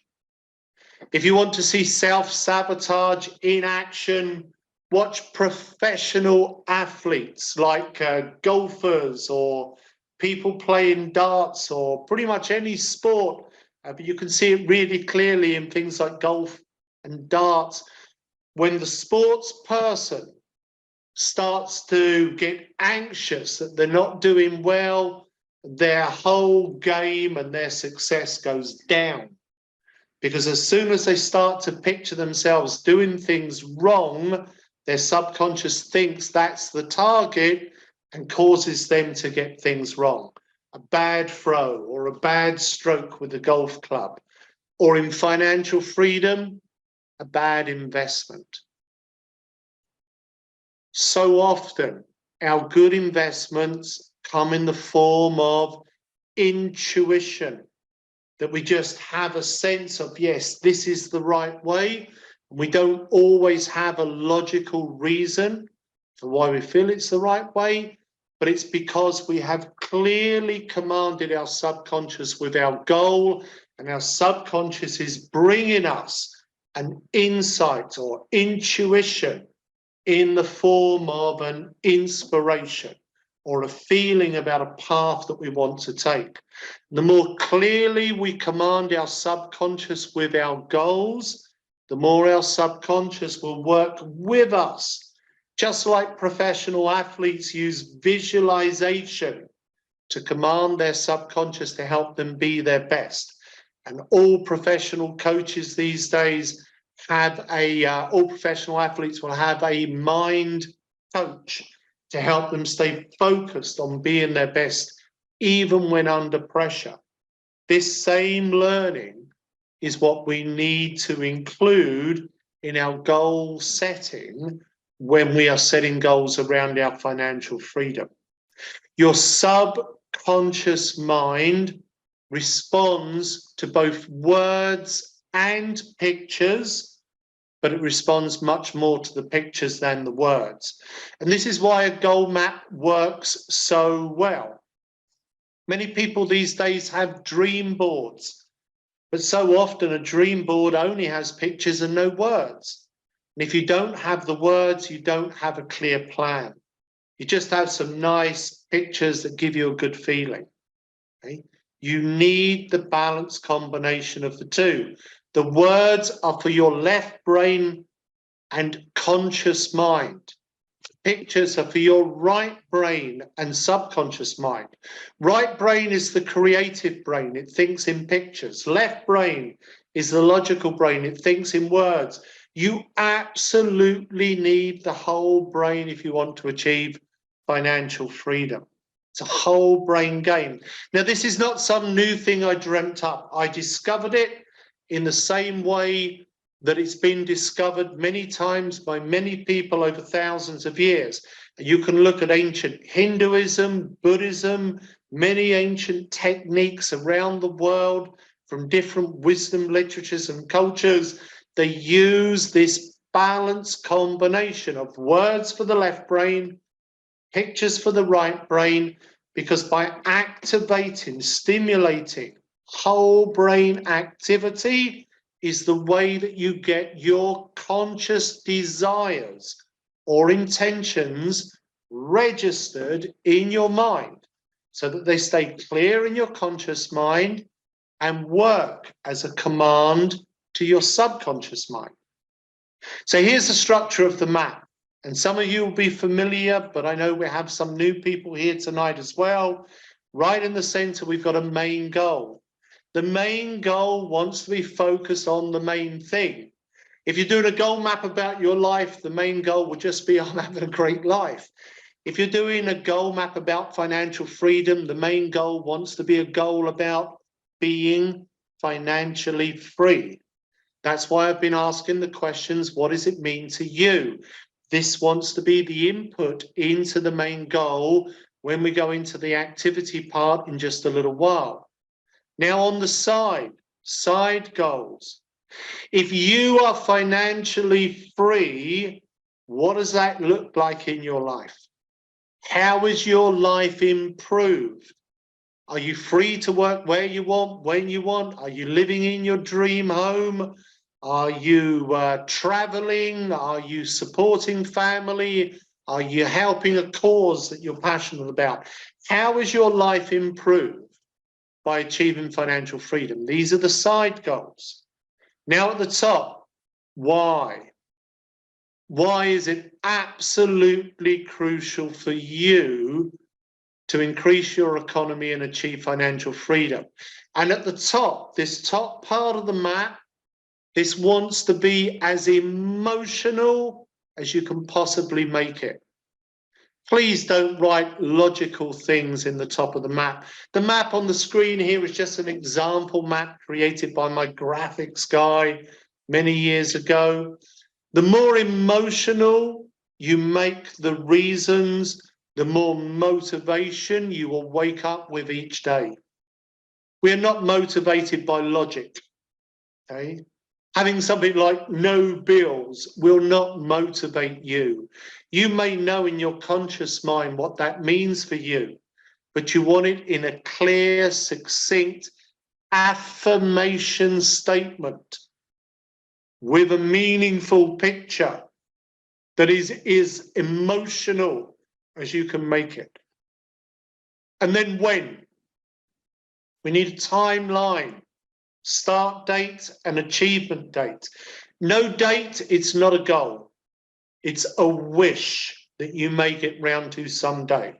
If you want to see self-sabotage in action, watch professional athletes like golfers or people playing darts or pretty much any sport. But you can see it really clearly in things like golf and darts. When the sports person starts to get anxious that they're not doing well, their whole game and their success goes down. Because as soon as they start to picture themselves doing things wrong, their subconscious thinks that's the target and causes them to get things wrong. A bad throw or a bad stroke with a golf club, or in financial freedom, a bad investment. So often, our good investments come in the form of intuition, that we just have a sense of, yes, this is the right way. We don't always have a logical reason for why we feel it's the right way, but it's because we have clearly commanded our subconscious with our goal, and our subconscious is bringing us an insight or intuition in the form of an inspiration or a feeling about a path that we want to take. The more clearly we command our subconscious with our goals, the more our subconscious will work with us. Just like professional athletes use visualization to command their subconscious to help them be their best. And all professional coaches these days have all professional athletes will have a mind coach to help them stay focused on being their best, even when under pressure. This same learning is what we need to include in our goal setting when we are setting goals around our financial freedom. Your subconscious mind responds to both words and pictures, but it responds much more to the pictures than the words. And this is why a goal map works so well. Many people these days have dream boards, but so often a dream board only has pictures and no words. And if you don't have the words, you don't have a clear plan. You just have some nice pictures that give you a good feeling. Okay? You need the balanced combination of the two. The words are for your left brain and conscious mind. Pictures are for your right brain and subconscious mind. Right brain is the creative brain. It thinks in pictures. Left brain is the logical brain. It thinks in words. You absolutely need the whole brain if you want to achieve financial freedom. It's a whole brain game. Now, this is not some new thing I dreamt up. I discovered it in the same way that it's been discovered many times by many people over thousands of years. You can look at ancient Hinduism, Buddhism, many ancient techniques around the world from different wisdom literatures and cultures. They use this balanced combination of words for the left brain, pictures for the right brain, because by activating, stimulating whole brain activity is the way that you get your conscious desires or intentions registered in your mind so that they stay clear in your conscious mind and work as a command to your subconscious mind. So here's the structure of the map. And some of you will be familiar, but I know we have some new people here tonight as well. Right in the center, we've got a main goal. The main goal wants to be focused on the main thing. If you're doing a goal map about your life, the main goal will just be I'm having a great life. If you're doing a goal map about financial freedom, the main goal wants to be a goal about being financially free. That's why I've been asking the questions, what does it mean to you? This wants to be the input into the main goal when we go into the activity part in just a little while. Now on the side goals. If you are financially free, what does that look like in your life? How is your life improved? Are you free to work where you want, when you want? Are you living in your dream home? Are you traveling? Are you supporting family? Are you helping a cause that you're passionate about? How is your life improved by achieving financial freedom? These are the side goals. Now at the top, why? Why is it absolutely crucial for you to increase your economy and achieve financial freedom? And at the top, this top part of the map, this wants to be as emotional as you can possibly make it. Please don't write logical things in the top of the map. The map on the screen here is just an example map created by my graphics guy many years ago. The more emotional you make the reasons, the more motivation you will wake up with each day. We're not motivated by logic, okay? Having something like no bills will not motivate you. You may know in your conscious mind what that means for you, but you want it in a clear, succinct affirmation statement with a meaningful picture that is emotional as you can make it. And then when? We need a timeline. Start date and achievement date. No date, it's not a goal. It's a wish that you make it round to someday.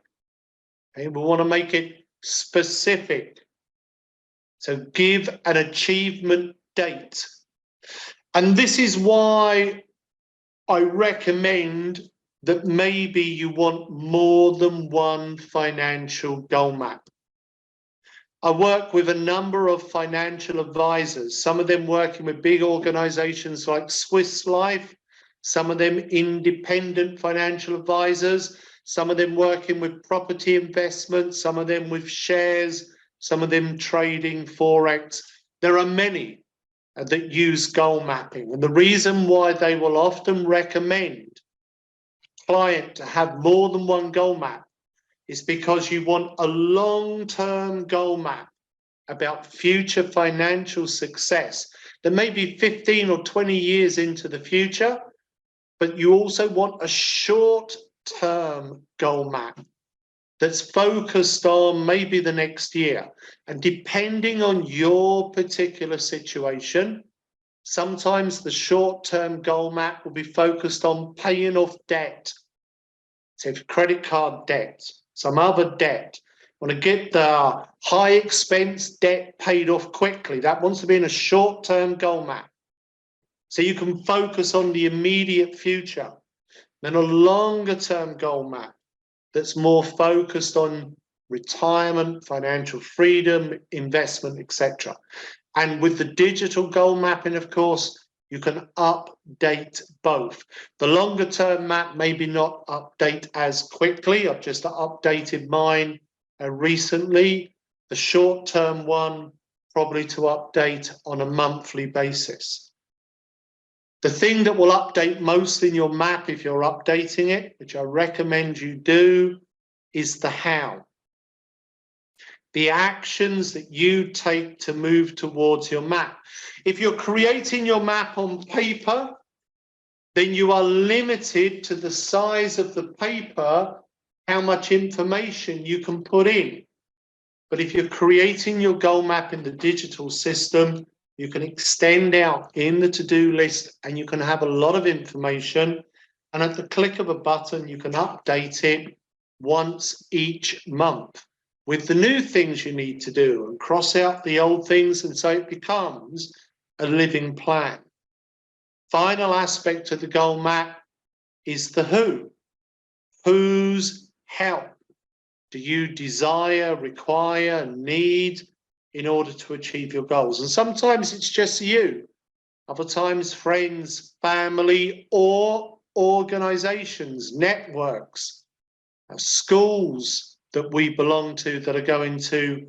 Okay? We want to make it specific. So give an achievement date. And this is why I recommend that maybe you want more than one financial goal map. I work with a number of financial advisors, some of them working with big organizations like Swiss Life, some of them independent financial advisors, some of them working with property investment, some of them with shares, some of them trading Forex. There are many that use goal mapping. And the reason why they will often recommend a client to have more than one goal map is because you want a long-term goal map about future financial success that may be 15 or 20 years into the future, but you also want a short-term goal map that's focused on maybe the next year. And depending on your particular situation, sometimes the short-term goal map will be focused on paying off debt. So if credit card debt, some other debt, want to get the high expense debt paid off quickly. That wants to be in a short-term goal map. So you can focus on the immediate future. Then a longer-term goal map that's more focused on retirement, financial freedom, investment, etc. And with the digital goal mapping, of course, you can update both. The longer term map maybe not update as quickly. I've just updated mine recently. The short term one, probably to update on a monthly basis. The thing that will update most in your map, if you're updating it, which I recommend you do, is the how. The actions that you take to move towards your map. If you're creating your map on paper, then you are limited to the size of the paper, how much information you can put in. But if you're creating your goal map in the digital system, you can extend out in the to-do list and you can have a lot of information. And at the click of a button, you can update it once each month with the new things you need to do and cross out the old things, and so it becomes a living plan. Final aspect of the goal map is the who. Whose help do you desire, require, need in order to achieve your goals? And sometimes it's just you, other times friends, family, or organizations, networks, schools that we belong to that are going to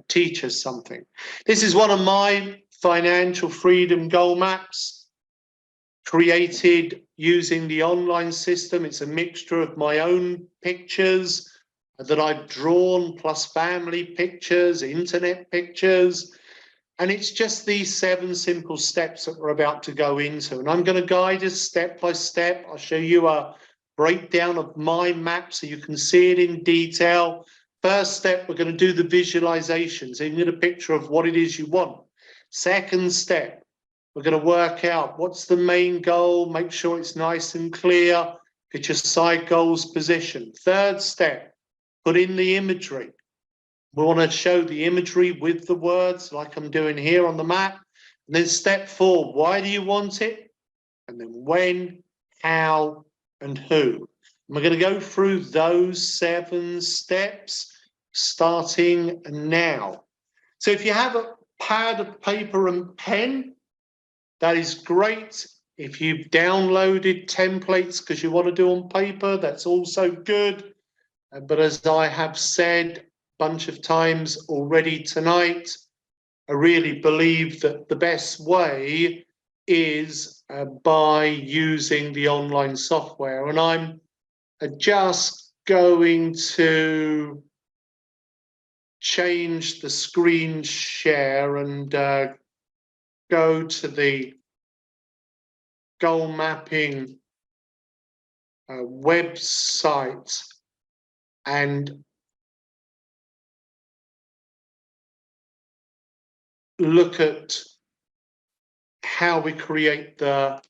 teach us something. This is one of my financial freedom goal maps, created using the online system. It's a mixture of my own pictures that I've drawn, plus family pictures, internet pictures. And it's just these 7 simple steps that we're about to go into. And I'm going to guide us step by step. I'll show you a breakdown of my map so you can see it in detail. First step, we're going to do the visualizations. So you get a picture of what it is you want. Second step, we're going to work out what's the main goal, make sure it's nice and clear, get your side goals positioned. Third step, put in the imagery. We want to show the imagery with the words like I'm doing here on the map. And then step 4, why do you want it? And then when, how, and who. And we're going to go through those 7 steps starting now. So if you have a pad of paper and pen, that is great. If you've downloaded templates because you want to do on paper, that's also good. But as I have said a bunch of times already tonight, I really believe that the best way is by using the online software. And I'm just going to change the screen share and go to the goal mapping website and look at how we create the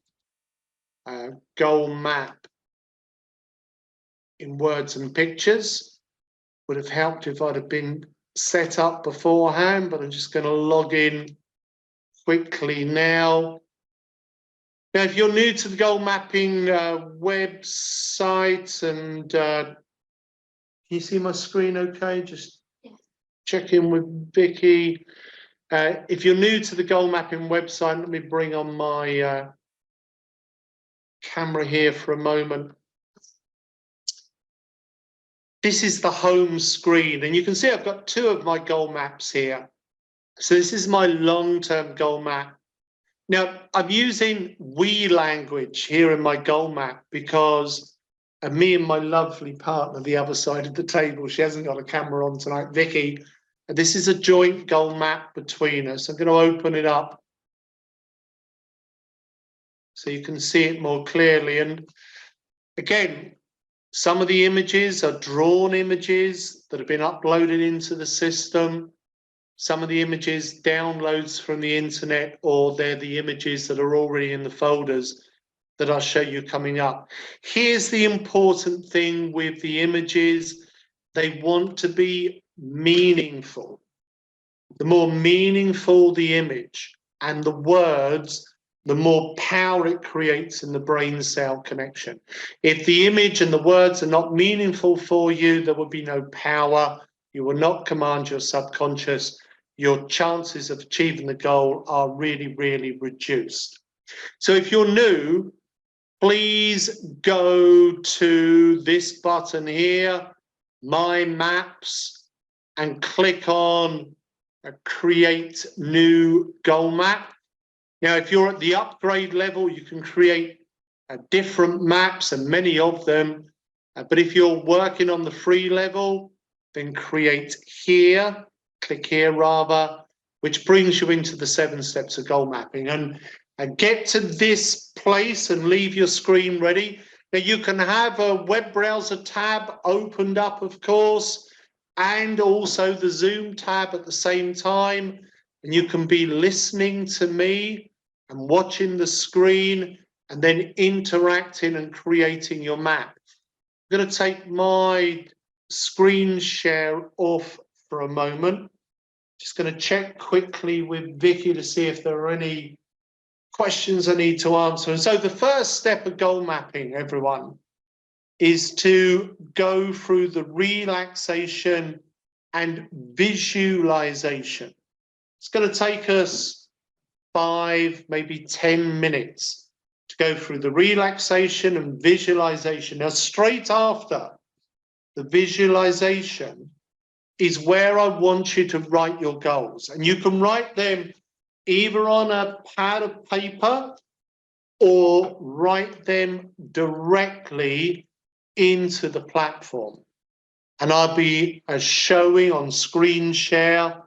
goal map in words and pictures. Would have helped if I'd have been set up beforehand, but I'm just going to log in quickly now. Now, if you're new to the goal mapping website, and can you see my screen okay? Just check in with Vicky. If you're new to the goal mapping website, let me bring on my camera here for a moment. This is the home screen, and you can see I've got two of my goal maps here. So this is my long-term goal map. Now, I'm using we language here in my goal map because me and my lovely partner, the other side of the table, she hasn't got a camera on tonight, Vicky, this is a joint goal map between us. I'm going to open it up so you can see it more clearly. And again, some of the images are drawn images that have been uploaded into the system. Some of the images downloads from the internet, or they're the images that are already in the folders that I'll show you coming up. Here's the important thing with the images. They want to be meaningful. The more meaningful the image and the words, the more power it creates in the brain cell connection. If the image and the words are not meaningful for you, there will be no power. You will not command your subconscious. Your chances of achieving the goal are really, really reduced. So if you're new, please go to this button here, My Maps, and click on Create New Goal Map. Now, if you're at the upgrade level, you can create different maps, and many of them. But if you're working on the free level, then create here. Click here rather, which brings you into the 7 steps of goal mapping. And get to this place and leave your screen ready. Now you can have a web browser tab opened up, of course, and also the Zoom tab at the same time. And you can be listening to me and watching the screen and then interacting and creating your map. I'm going to take my screen share off for a moment. Just going to check quickly with Vicky to see if there are any questions I need to answer. And so the first step of goal mapping, everyone, is to go through the relaxation and visualization. It's going to take us 5, maybe 10 minutes to go through the relaxation and visualization. Now, straight after the visualization is where I want you to write your goals. And you can write them either on a pad of paper or write them directly into the platform. And I'll be showing on screen share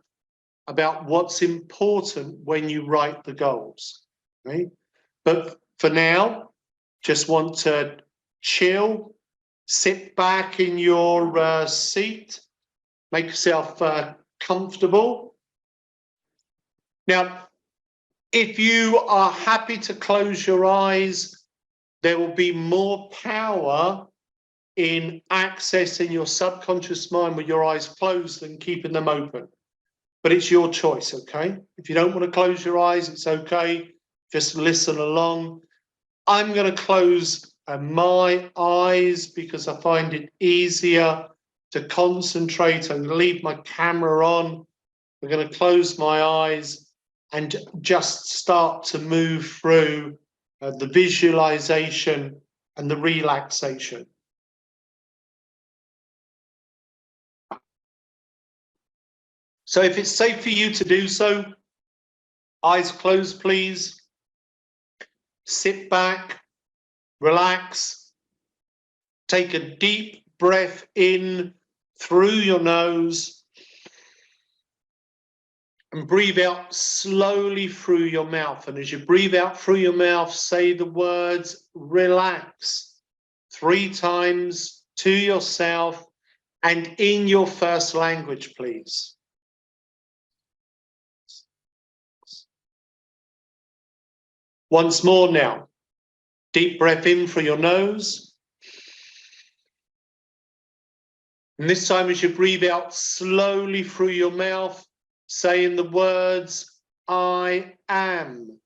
about what's important when you write the goals. Right? But for now, just want to chill, sit back in your seat, make yourself comfortable. Now, if you are happy to close your eyes, there will be more power in accessing your subconscious mind with your eyes closed than keeping them open. But it's your choice, okay? If you don't want to close your eyes, it's okay. Just listen along. I'm going to close my eyes because I find it easier to concentrate and leave my camera on. I'm going to close my eyes and just start to move through the visualization and the relaxation. So if it's safe for you to do so, eyes closed, please. Sit back, relax, take a deep breath in through your nose and breathe out slowly through your mouth. And as you breathe out through your mouth, say the words relax 3 times to yourself and in your first language, please. Once more now. Deep breath in through your nose. And this time as you breathe out slowly through your mouth, saying the words, I am,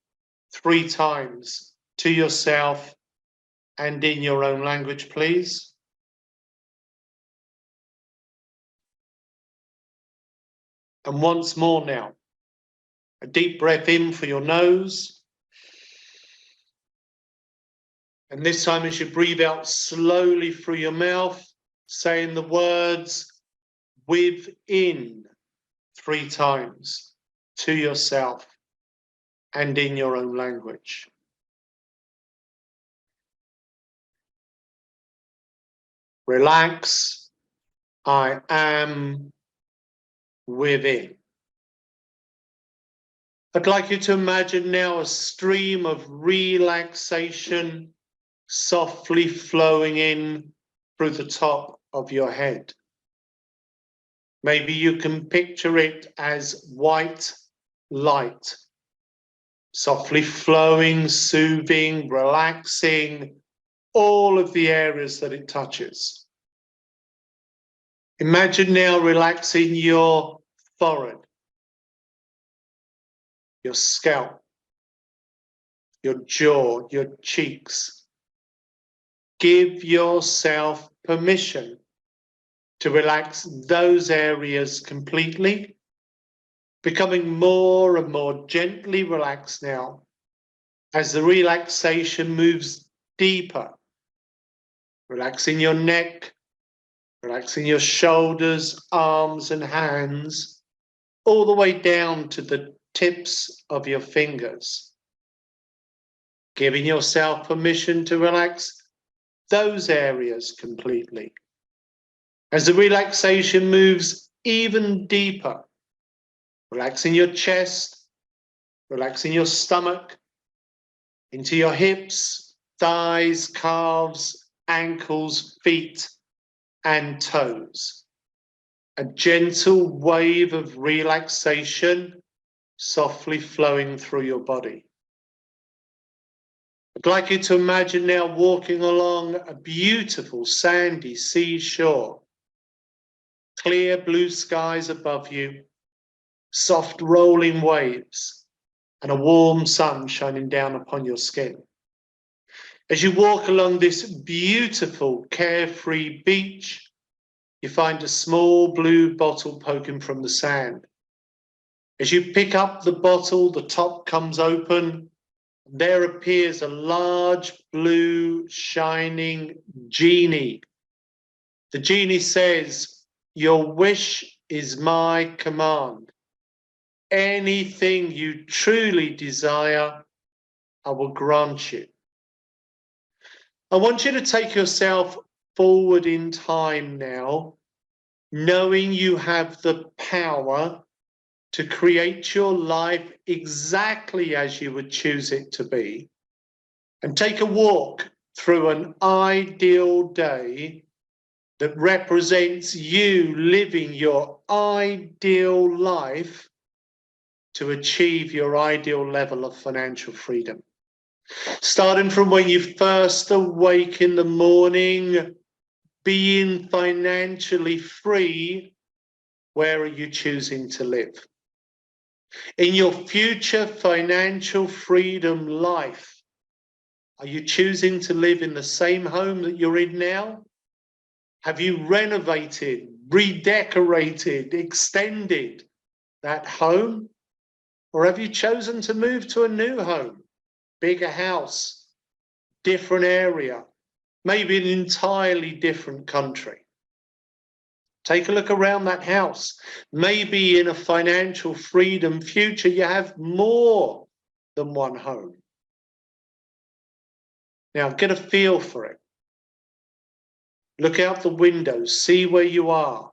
3 times to yourself and in your own language, please. And once more now, a deep breath in for your nose. And this time as you breathe out slowly through your mouth, saying the words within 3 times to yourself and in your own language. Relax, I am within. I'd like you to imagine now a stream of relaxation softly flowing in through the top of your head. Maybe you can picture it as white light, softly flowing, soothing, relaxing all of the areas that it touches. Imagine now relaxing your forehead, your scalp, your jaw, your cheeks. Give yourself permission to relax those areas completely, becoming more and more gently relaxed now as the relaxation moves deeper. Relaxing your neck, relaxing your shoulders, arms and hands, all the way down to the tips of your fingers. Giving yourself permission to relax those areas completely. As the relaxation moves even deeper, relaxing your chest, relaxing your stomach, into your hips, thighs, calves, ankles, feet, and toes. A gentle wave of relaxation softly flowing through your body. I'd like you to imagine now walking along a beautiful sandy seashore. Clear blue skies above you, soft rolling waves, and a warm sun shining down upon your skin. As you walk along this beautiful, carefree beach, you find a small blue bottle poking from the sand. As you pick up the bottle, the top comes open. There appears a large blue shining genie. The genie says, your wish is my command. Anything you truly desire, I will grant you. I want you to take yourself forward in time now, knowing you have the power to create your life exactly as you would choose it to be, and take a walk through an ideal day that represents you living your ideal life to achieve your ideal level of financial freedom. Starting from when you first awake in the morning, being financially free, where are you choosing to live? In your future financial freedom life, are you choosing to live in the same home that you're in now? Have you renovated, redecorated, extended that home? Or have you chosen to move to a new home, bigger house, different area, maybe an entirely different country? Take a look around that house. Maybe in a financial freedom future, you have more than one home. Now, get a feel for it. Look out the window, see where you are.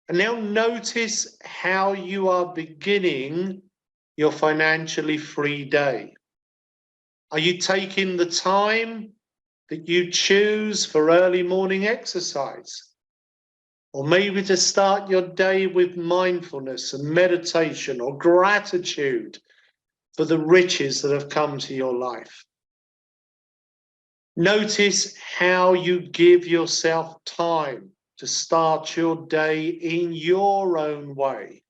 And now notice how you are beginning your financially free day. Are you taking the time that you choose for early morning exercise? Or maybe to start your day with mindfulness and meditation or gratitude for the riches that have come to your life. Notice how you give yourself time to start your day in your own way.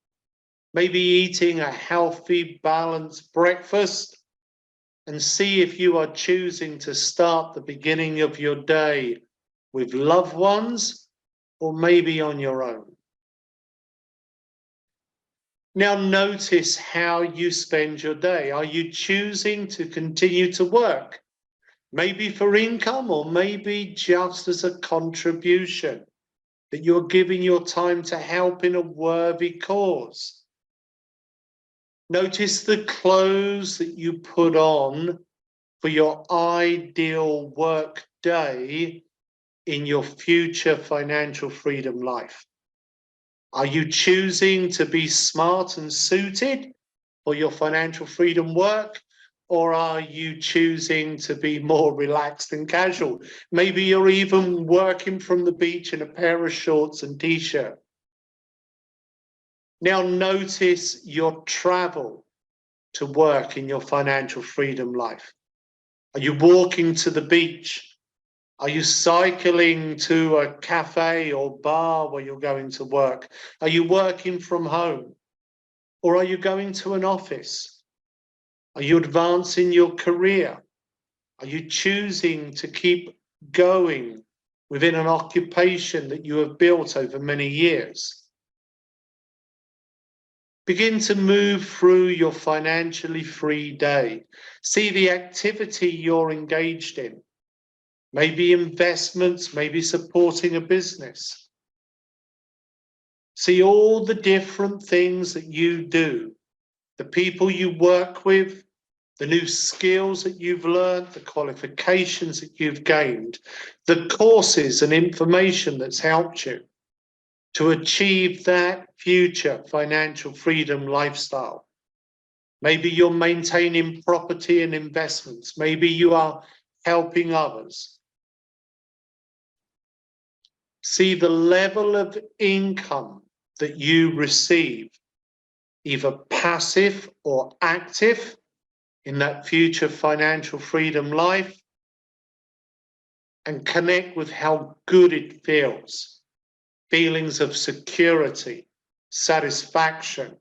Maybe eating a healthy, balanced breakfast, and see if you are choosing to start the beginning of your day with loved ones or maybe on your own. Now notice how you spend your day. Are you choosing to continue to work? Maybe for income or maybe just as a contribution, that you're giving your time to help in a worthy cause. Notice the clothes that you put on for your ideal work day in your future financial freedom life. Are you choosing to be smart and suited for your financial freedom work? Or are you choosing to be more relaxed and casual? Maybe you're even working from the beach in a pair of shorts and t-shirt. Now notice your travel to work in your financial freedom life. Are you walking to the beach? Are you cycling to a cafe or bar where you're going to work? Are you working from home? Or are you going to an office? Are you advancing your career? Are you choosing to keep going within an occupation that you have built over many years? Begin to move through your financially free day. See the activity you're engaged in. Maybe investments, maybe supporting a business. See all the different things that you do, the people you work with, the new skills that you've learned, the qualifications that you've gained, the courses and information that's helped you to achieve that future financial freedom lifestyle. Maybe you're maintaining property and investments. Maybe you are helping others. See the level of income that you receive, either passive or active, in that future financial freedom life, and connect with how good it feels. Feelings of security, satisfaction,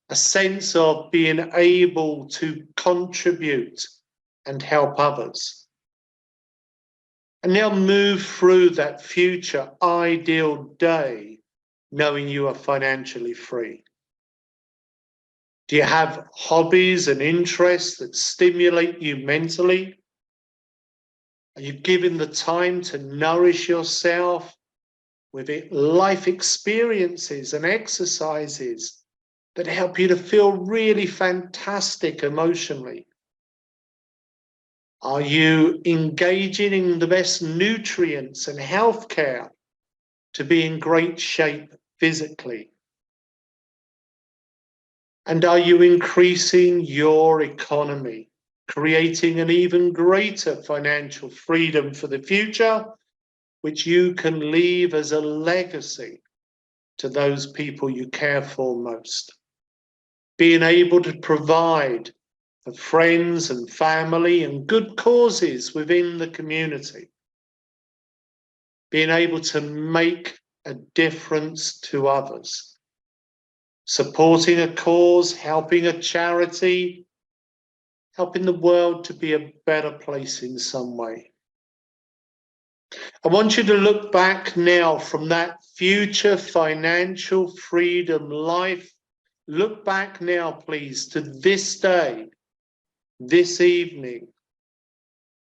a sense of being able to contribute and help others. And now move through that future ideal day knowing you are financially free. Do you have hobbies and interests that stimulate you mentally? Are you giving the time to nourish yourself with life experiences and exercises that help you to feel really fantastic emotionally? Are you engaging in the best nutrients and healthcare to be in great shape physically? And are you increasing your economy, creating an even greater financial freedom for the future, which you can leave as a legacy to those people you care for most? Being able to provide for friends and family and good causes within the community. Being able to make a difference to others. Supporting a cause, helping a charity, helping the world to be a better place in some way. I want you to look back now from that future financial freedom life. Look back now, please, to this day, this evening,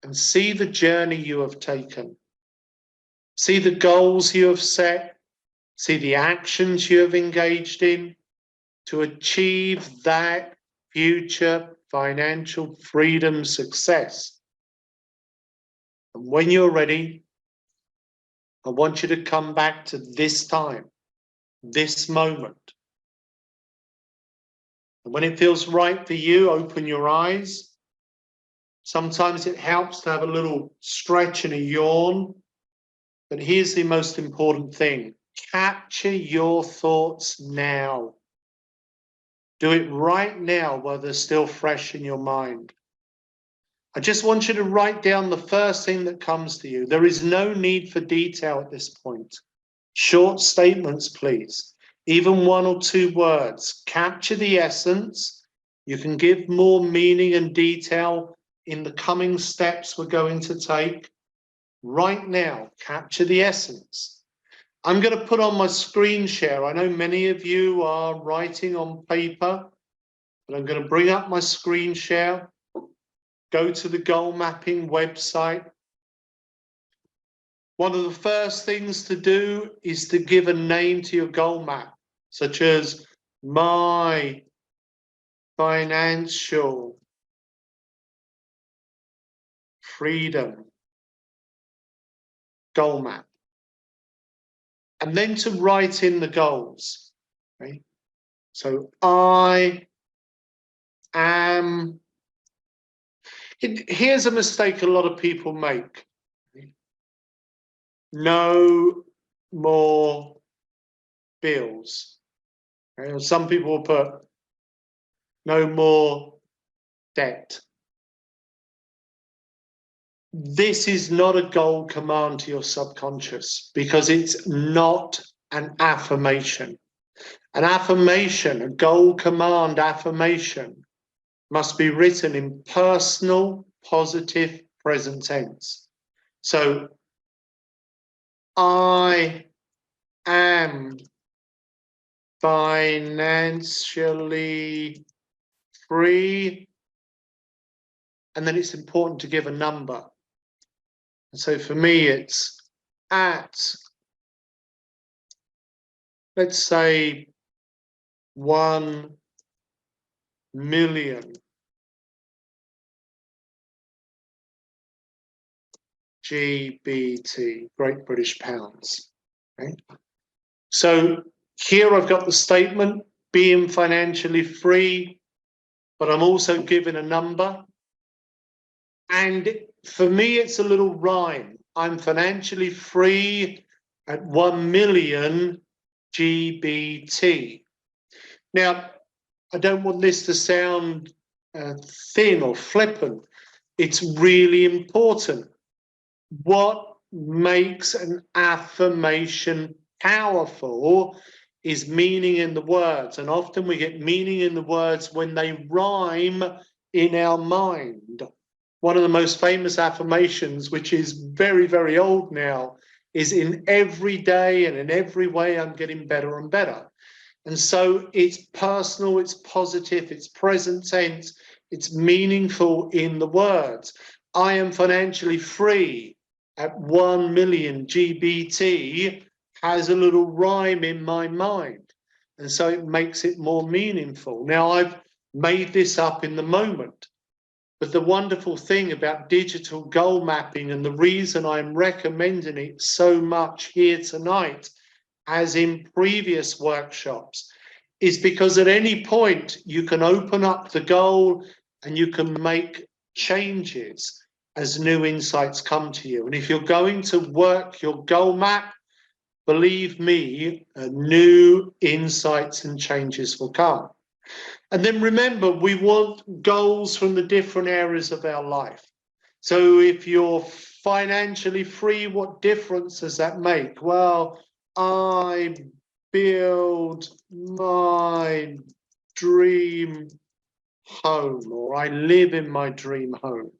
and see the journey you have taken. See the goals you have set. See the actions you have engaged in to achieve that future financial freedom success. And when you're ready, I want you to come back to this time, this moment. And when it feels right for you, open your eyes. Sometimes it helps to have a little stretch and a yawn. But here's the most important thing. Capture your thoughts now. Do it right now while they're still fresh in your mind. I just want you to write down the first thing that comes to you. There is no need for detail at this point. Short statements, please. Even 1 or 2 words. Capture the essence. You can give more meaning and detail in the coming steps we're going to take. Right now, capture the essence. I'm going to put on my screen share. I know many of you are writing on paper, but I'm going to bring up my screen share. Go to the goal mapping website. One of the first things to do is to give a name to your goal map, such as my financial freedom goal map. And then to write in the goals. Okay? So I am. Here's a mistake a lot of people make. No more bills. Okay? Some people will put no more debt. This is not a goal command to your subconscious because it's not an affirmation. An affirmation, a goal command affirmation, must be written in personal, positive present tense. So, I am financially free. And then it's important to give a number. And so for me, it's at, let's say, 1 million GBT, Great British Pounds. Okay? So here I've got the statement, being financially free, but I'm also given a number. And for me, it's a little rhyme. I'm financially free at 1 million GBT. Now, I don't want this to sound thin or flippant. It's really important. What makes an affirmation powerful is meaning in the words. And often we get meaning in the words when they rhyme in our mind. One of the most famous affirmations, which is very, very old now, is in every day and in every way I'm getting better and better. And so it's personal, it's positive, it's present tense, it's meaningful in the words. I am financially free at 1 million GBT has a little rhyme in my mind. And so it makes it more meaningful. Now, I've made this up in the moment. But the wonderful thing about digital goal mapping, and the reason I'm recommending it so much here tonight, as in previous workshops, is because at any point you can open up the goal and you can make changes as new insights come to you. And if you're going to work your goal map, believe me, new insights and changes will come. And then remember, we want goals from the different areas of our life. So if you're financially free, what difference does that make? Well, I build my dream home, or I live in my dream home.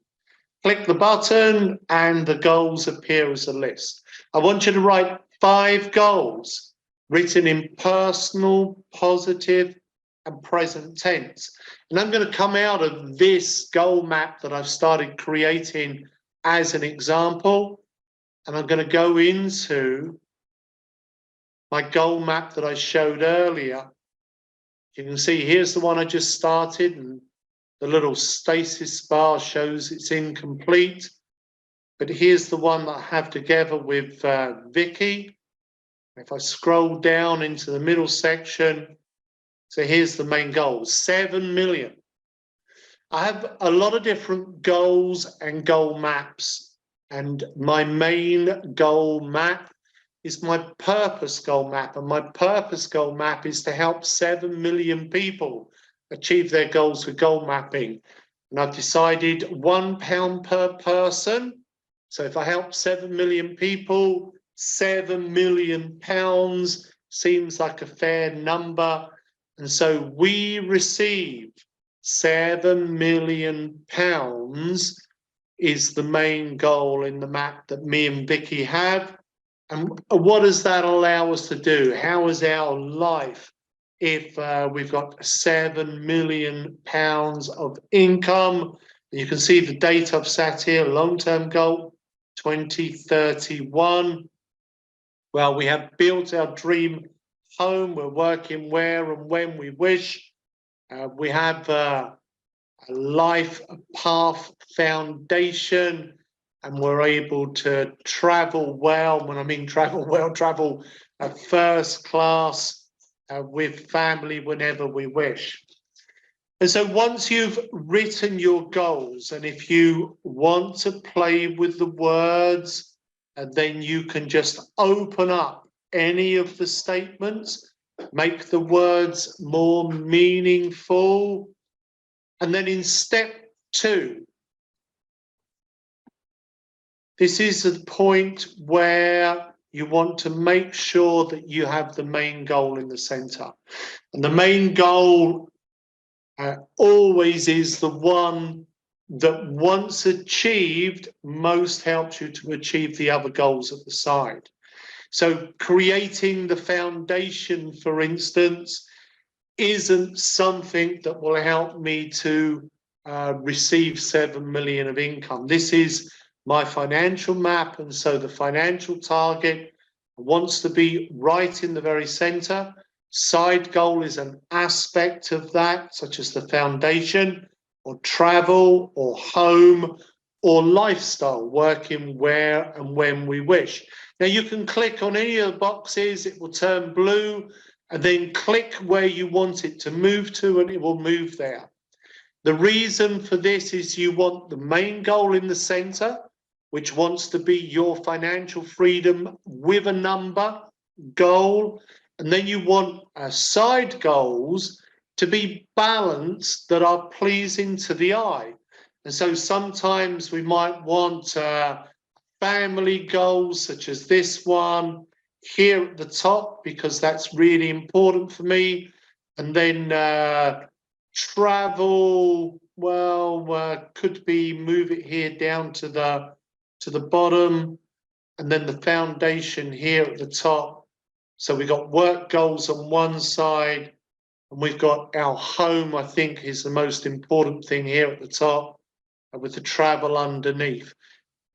Click the button and the goals appear as a list. I want you to write 5 goals written in personal, positive, and present tense. And I'm going to come out of this goal map that I've started creating as an example, and I'm going to go into my goal map that I showed earlier. You can see here's the one I just started, and the little stasis bar shows it's incomplete. But here's the one that I have together with Vicky. If I scroll down into the middle section, so here's the main goal, 7 million. I have a lot of different goals and goal maps, and my main goal map is my purpose goal map. And my purpose goal map is to help 7 million people achieve their goals with goal mapping. And I've decided £1 per person. So if I help 7 million people, £7 million seems like a fair number. And so we receive £7 million is the main goal in the map that me and Vicky have. And what does that allow us to do? How is our life if we've got £7 million of income? You can see the date I've sat here, long-term goal, 2031. Well, we have built our dream home. We're working where and when we wish. We have a life path foundation, and we're able to travel well. When I mean travel well, travel first class with family whenever we wish. And so once you've written your goals, and if you want to play with the words, then you can just open up any of the statements, make the words more meaningful. And then in step 2, this is the point where you want to make sure that you have the main goal in the center. And the main goal always is the one that once achieved, most helps you to achieve the other goals at the side. So creating the foundation, for instance, isn't something that will help me to receive 7 million of income. This is my financial map, and so the financial target wants to be right in the very center. Side goal is an aspect of that, such as the foundation, or travel, or home, or lifestyle, working where and when we wish. Now you can click on any of the boxes, it will turn blue, and then click where you want it to move to, and it will move there. The reason for this is you want the main goal in the center, which wants to be your financial freedom with a number goal. And then you want side goals to be balanced, that are pleasing to the eye. And so sometimes we might want family goals, such as this one here at the top, because that's really important for me. And then travel, well, could be move it here down to the bottom, and then the foundation here at the top. So we've got work goals on one side, and we've got our home, I think, is the most important thing here at the top, and with the travel underneath.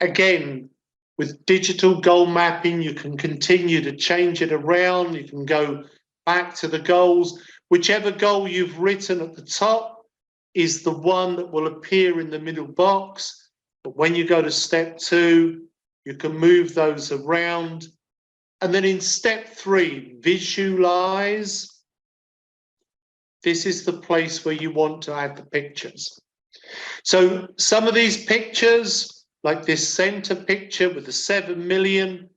Again, with digital goal mapping, you can continue to change it around. You can go back to the goals. Whichever goal you've written at the top is the one that will appear in the middle box. But when you go to step 2, you can move those around. And then in step 3, visualize. This is the place where you want to add the pictures. So some of these pictures, like this center picture with the 7 million,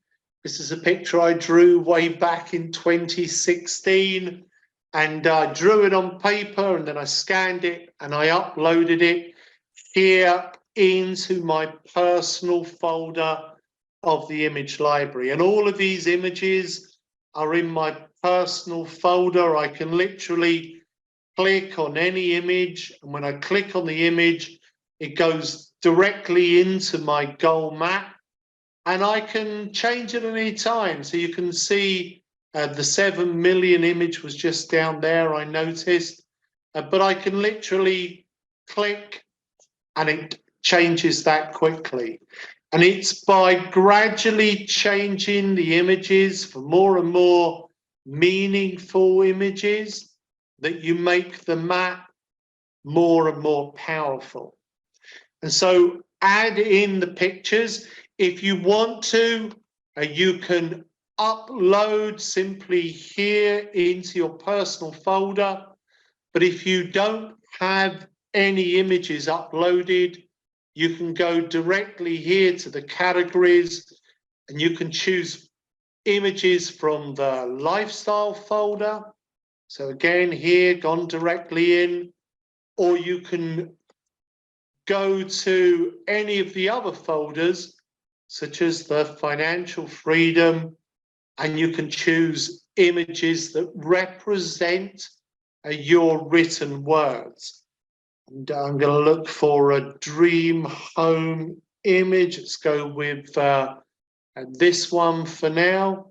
this is a picture I drew way back in 2016. And I drew it on paper, and then I scanned it and I uploaded it here into my personal folder of the image library. And all of these images are in my personal folder. I can literally click on any image, and when I click on the image, it goes directly into my goal map, and I can change it at any time. So you can see the 7 million image was just down there, I noticed, but I can literally click and it changes that quickly. And it's by gradually changing the images for more and more meaningful images that you make the map more and more powerful. And so add in the pictures. If you want to, you can upload simply here into your personal folder. But if you don't have any images uploaded, you can go directly here to the categories, and you can choose images from the lifestyle folder. So again, here, gone directly in, or you can go to any of the other folders, such as the financial freedom, and you can choose images that represent your written words. And I'm going to look for a dream home image. Let's go with this one for now.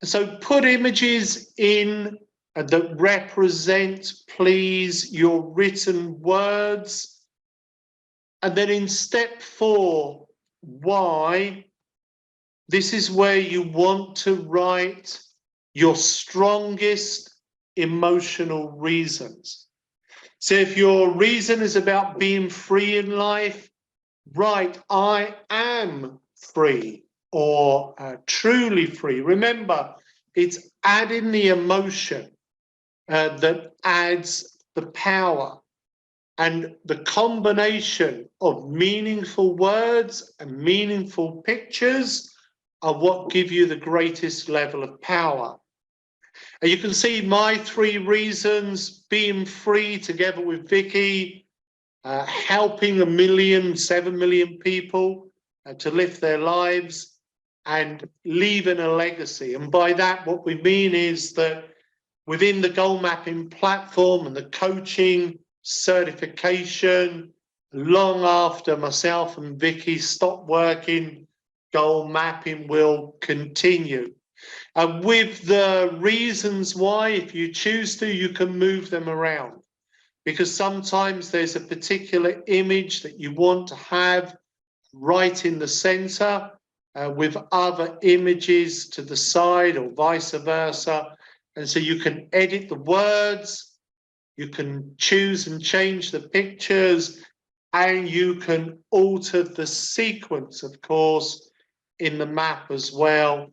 So put images in that represent, please, your written words. And then in step 4, why, this is where you want to write your strongest emotional reasons. So if your reason is about being free in life, write, I am free, or truly free. Remember, it's adding the emotion that adds the power. And the combination of meaningful words and meaningful pictures are what give you the greatest level of power. And you can see my 3 reasons: being free together with Vicky, helping 7 million people to live their lives, and leaving a legacy. And by that, what we mean is that within the goal mapping platform and the coaching certification, long after myself and Vicky stop working, goal mapping will continue. And with the reasons why, if you choose to, you can move them around, because sometimes there's a particular image that you want to have right in the center with other images to the side or vice versa. And so you can edit the words, you can choose and change the pictures, and you can alter the sequence, of course, in the map as well,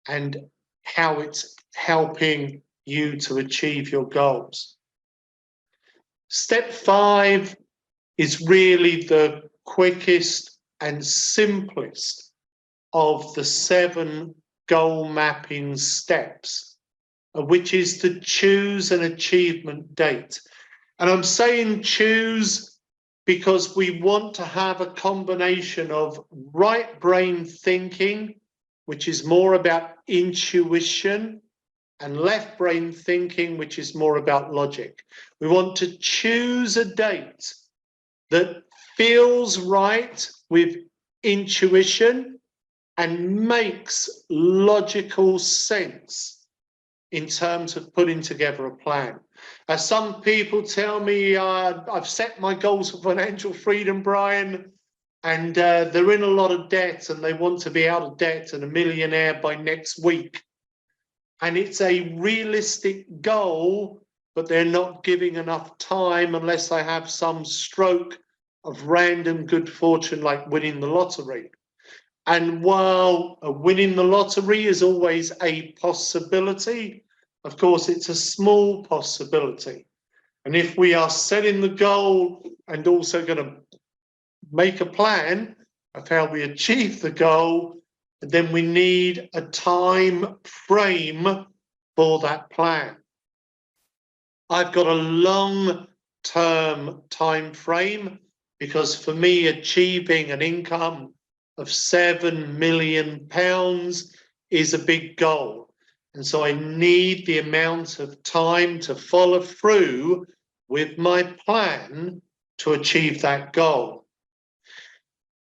and how it's helping you to achieve your goals. Step 5 is really the quickest and simplest of the 7 goal mapping steps, which is to choose an achievement date. And I'm saying choose because we want to have a combination of right brain thinking, which is more about intuition, and left brain thinking, which is more about logic. We want to choose a date that feels right with intuition and makes logical sense in terms of putting together a plan. Some people tell me, I've set my goals for financial freedom, Brian, and they're in a lot of debt and they want to be out of debt and a millionaire by next week. And it's a realistic goal, but they're not giving enough time unless I have some stroke of random good fortune like winning the lottery. And while winning the lottery is always a possibility, of course, it's a small possibility. And if we are setting the goal and also going to make a plan of how we achieve the goal, then we need a time frame for that plan. I've got a long-term time frame because for me, achieving an income of £7 million is a big goal. And so I need the amount of time to follow through with my plan to achieve that goal.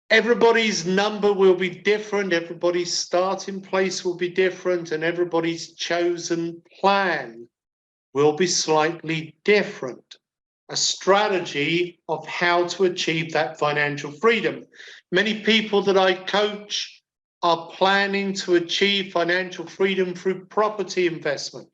Everybody's number will be different, everybody's starting place will be different, and everybody's chosen plan will be slightly different. A strategy of how to achieve that financial freedom. Many people that I coach are planning to achieve financial freedom through property investment.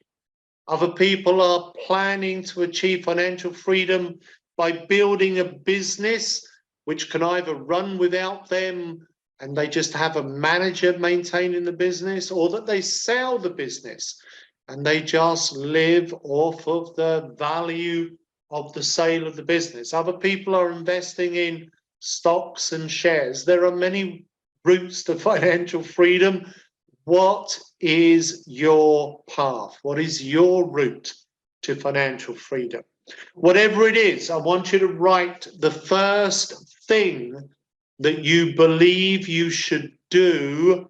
Other people are planning to achieve financial freedom by building a business which can either run without them and they just have a manager maintaining the business, or that they sell the business and they just live off of the value of the sale of the business. Other people are investing in stocks and shares. There are many routes to financial freedom. What is your path? What is your route to financial freedom? Whatever it is, I want you to write the first thing that you believe you should do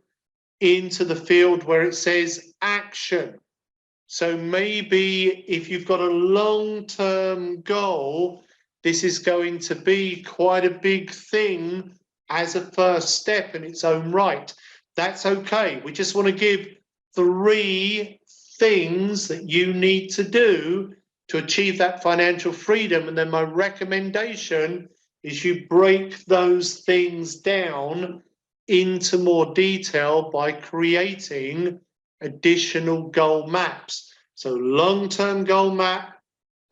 into the field where it says action. So maybe if you've got a long-term goal, this is going to be quite a big thing as a first step in its own right. That's okay. We just want to give 3 things that you need to do to achieve that financial freedom. And then my recommendation is you break those things down into more detail by creating additional goal maps. So long-term goal map,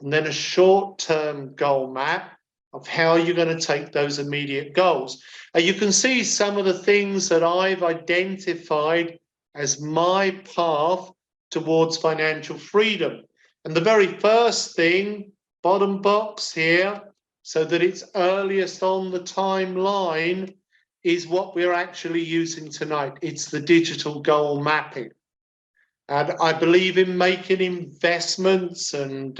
and then a short-term goal map of how you're going to take those immediate goals. And you can see some of the things that I've identified as my path towards financial freedom. And the very first thing, bottom box here, so that it's earliest on the timeline, is what we're actually using tonight. It's the digital goal mapping. And I believe in making investments and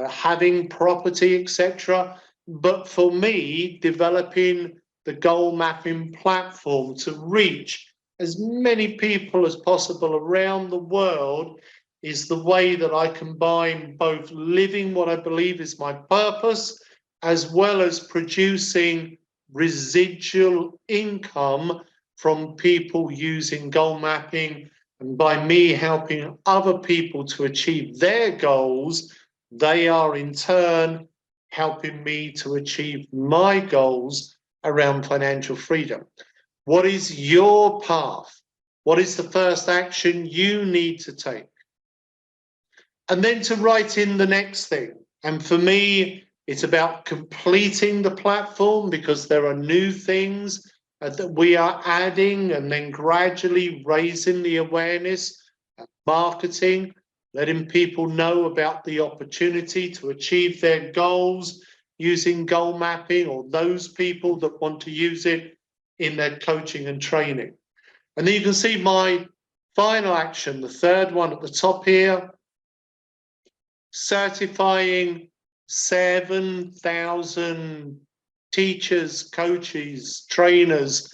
having property, etc. But for me, developing the goal mapping platform to reach as many people as possible around the world is the way that I combine both living what I believe is my purpose, as well as producing residual income from people using goal mapping. And by me helping other people to achieve their goals, they are in turn helping me to achieve my goals around financial freedom. What is your path? What is the first action you need to take? And then to write in the next thing. And for me, it's about completing the platform, because there are new things that we are adding, and then gradually raising the awareness, marketing, letting people know about the opportunity to achieve their goals using goal mapping, or those people that want to use it in their coaching and training. And then you can see my final action, the third one at the top here, certifying 7,000 teachers, coaches, trainers,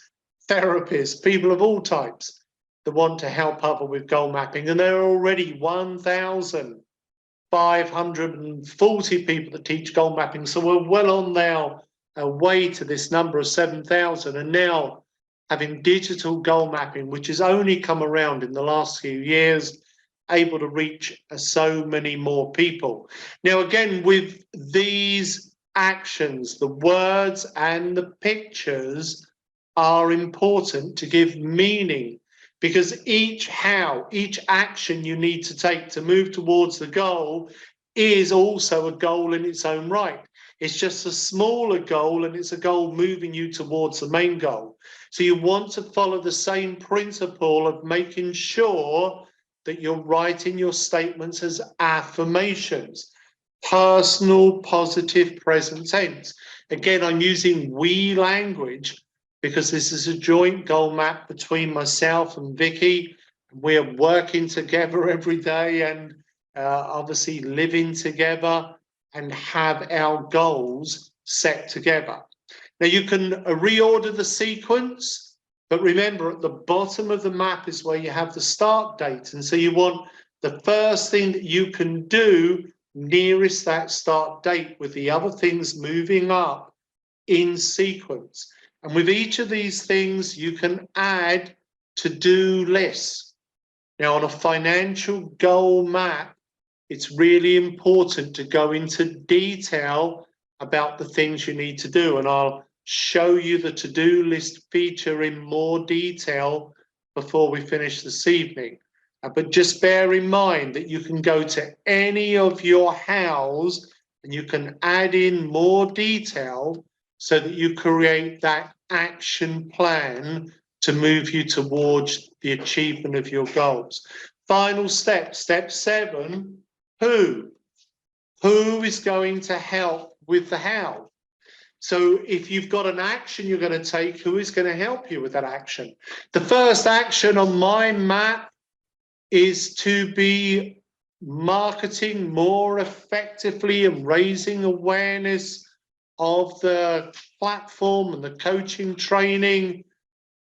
therapists, people of all types that want to help others with goal mapping. And there are already 1,540 people that teach goal mapping. So we're well on our way to this number of 7,000. And now having digital goal mapping, which has only come around in the last few years, able to reach so many more people. Now, again, with these actions, the words and the pictures are important to give meaning, because each action you need to take to move towards the goal is also a goal in its own right. It's just a smaller goal, and it's a goal moving you towards the main goal. So you want to follow the same principle of making sure that you're writing your statements as affirmations, personal, positive, present tense. Again, I'm using we language because this is a joint goal map between myself and Vicky. We're working together every day, and obviously living together, and have our goals set together. Now, you can reorder the sequence, but remember, at the bottom of the map is where you have the start date. And so you want the first thing that you can do nearest that start date, with the other things moving up in sequence. And with each of these things, you can add to-do lists. Now, on a financial goal map, it's really important to go into detail about the things you need to do. And I'll show you the to-do list feature in more detail before we finish this evening. But just bear in mind that you can go to any of your hows and you can add in more detail so that you create that action plan to move you towards the achievement of your goals. Final step, step 7, who? Who is going to help with the how? So if you've got an action you're going to take, who is going to help you with that action? The first action on my map is to be marketing more effectively and raising awareness of the platform and the coaching training.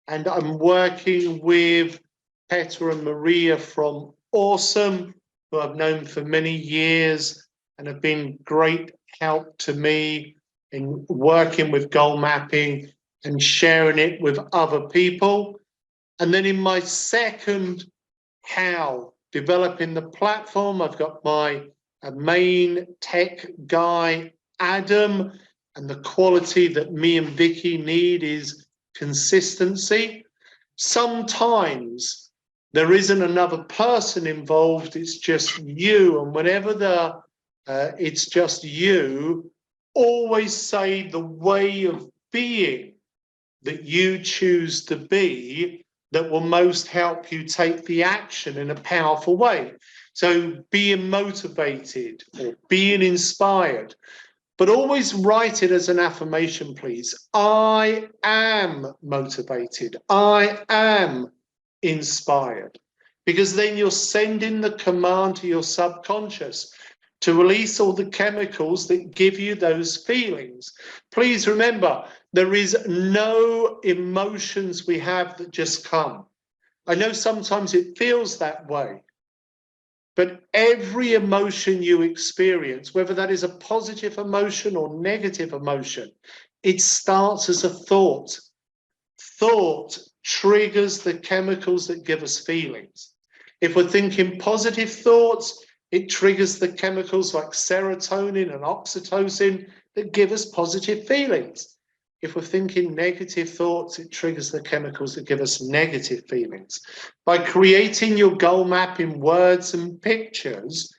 And I'm working with Petra and Maria from Awesome, who I've known for many years and have been great help to me in working with goal mapping and sharing it with other people. And then in my second how, developing the platform, I've got my main tech guy, Adam, and the quality that me and Vicky need is consistency. Sometimes there isn't another person involved, it's just you. And whenever it's just you, always say the way of being that you choose to be that will most help you take the action in a powerful way. So being motivated or being inspired, but always write it as an affirmation, please. I am motivated. I am inspired. Because then you're sending the command to your subconscious to release all the chemicals that give you those feelings. Please remember, there is no emotions we have that just come. I know sometimes it feels that way, but every emotion you experience, whether that is a positive emotion or negative emotion, it starts as a thought. Thought triggers the chemicals that give us feelings. If we're thinking positive thoughts, it triggers the chemicals like serotonin and oxytocin that give us positive feelings. If we're thinking negative thoughts, it triggers the chemicals that give us negative feelings. By creating your goal map in words and pictures,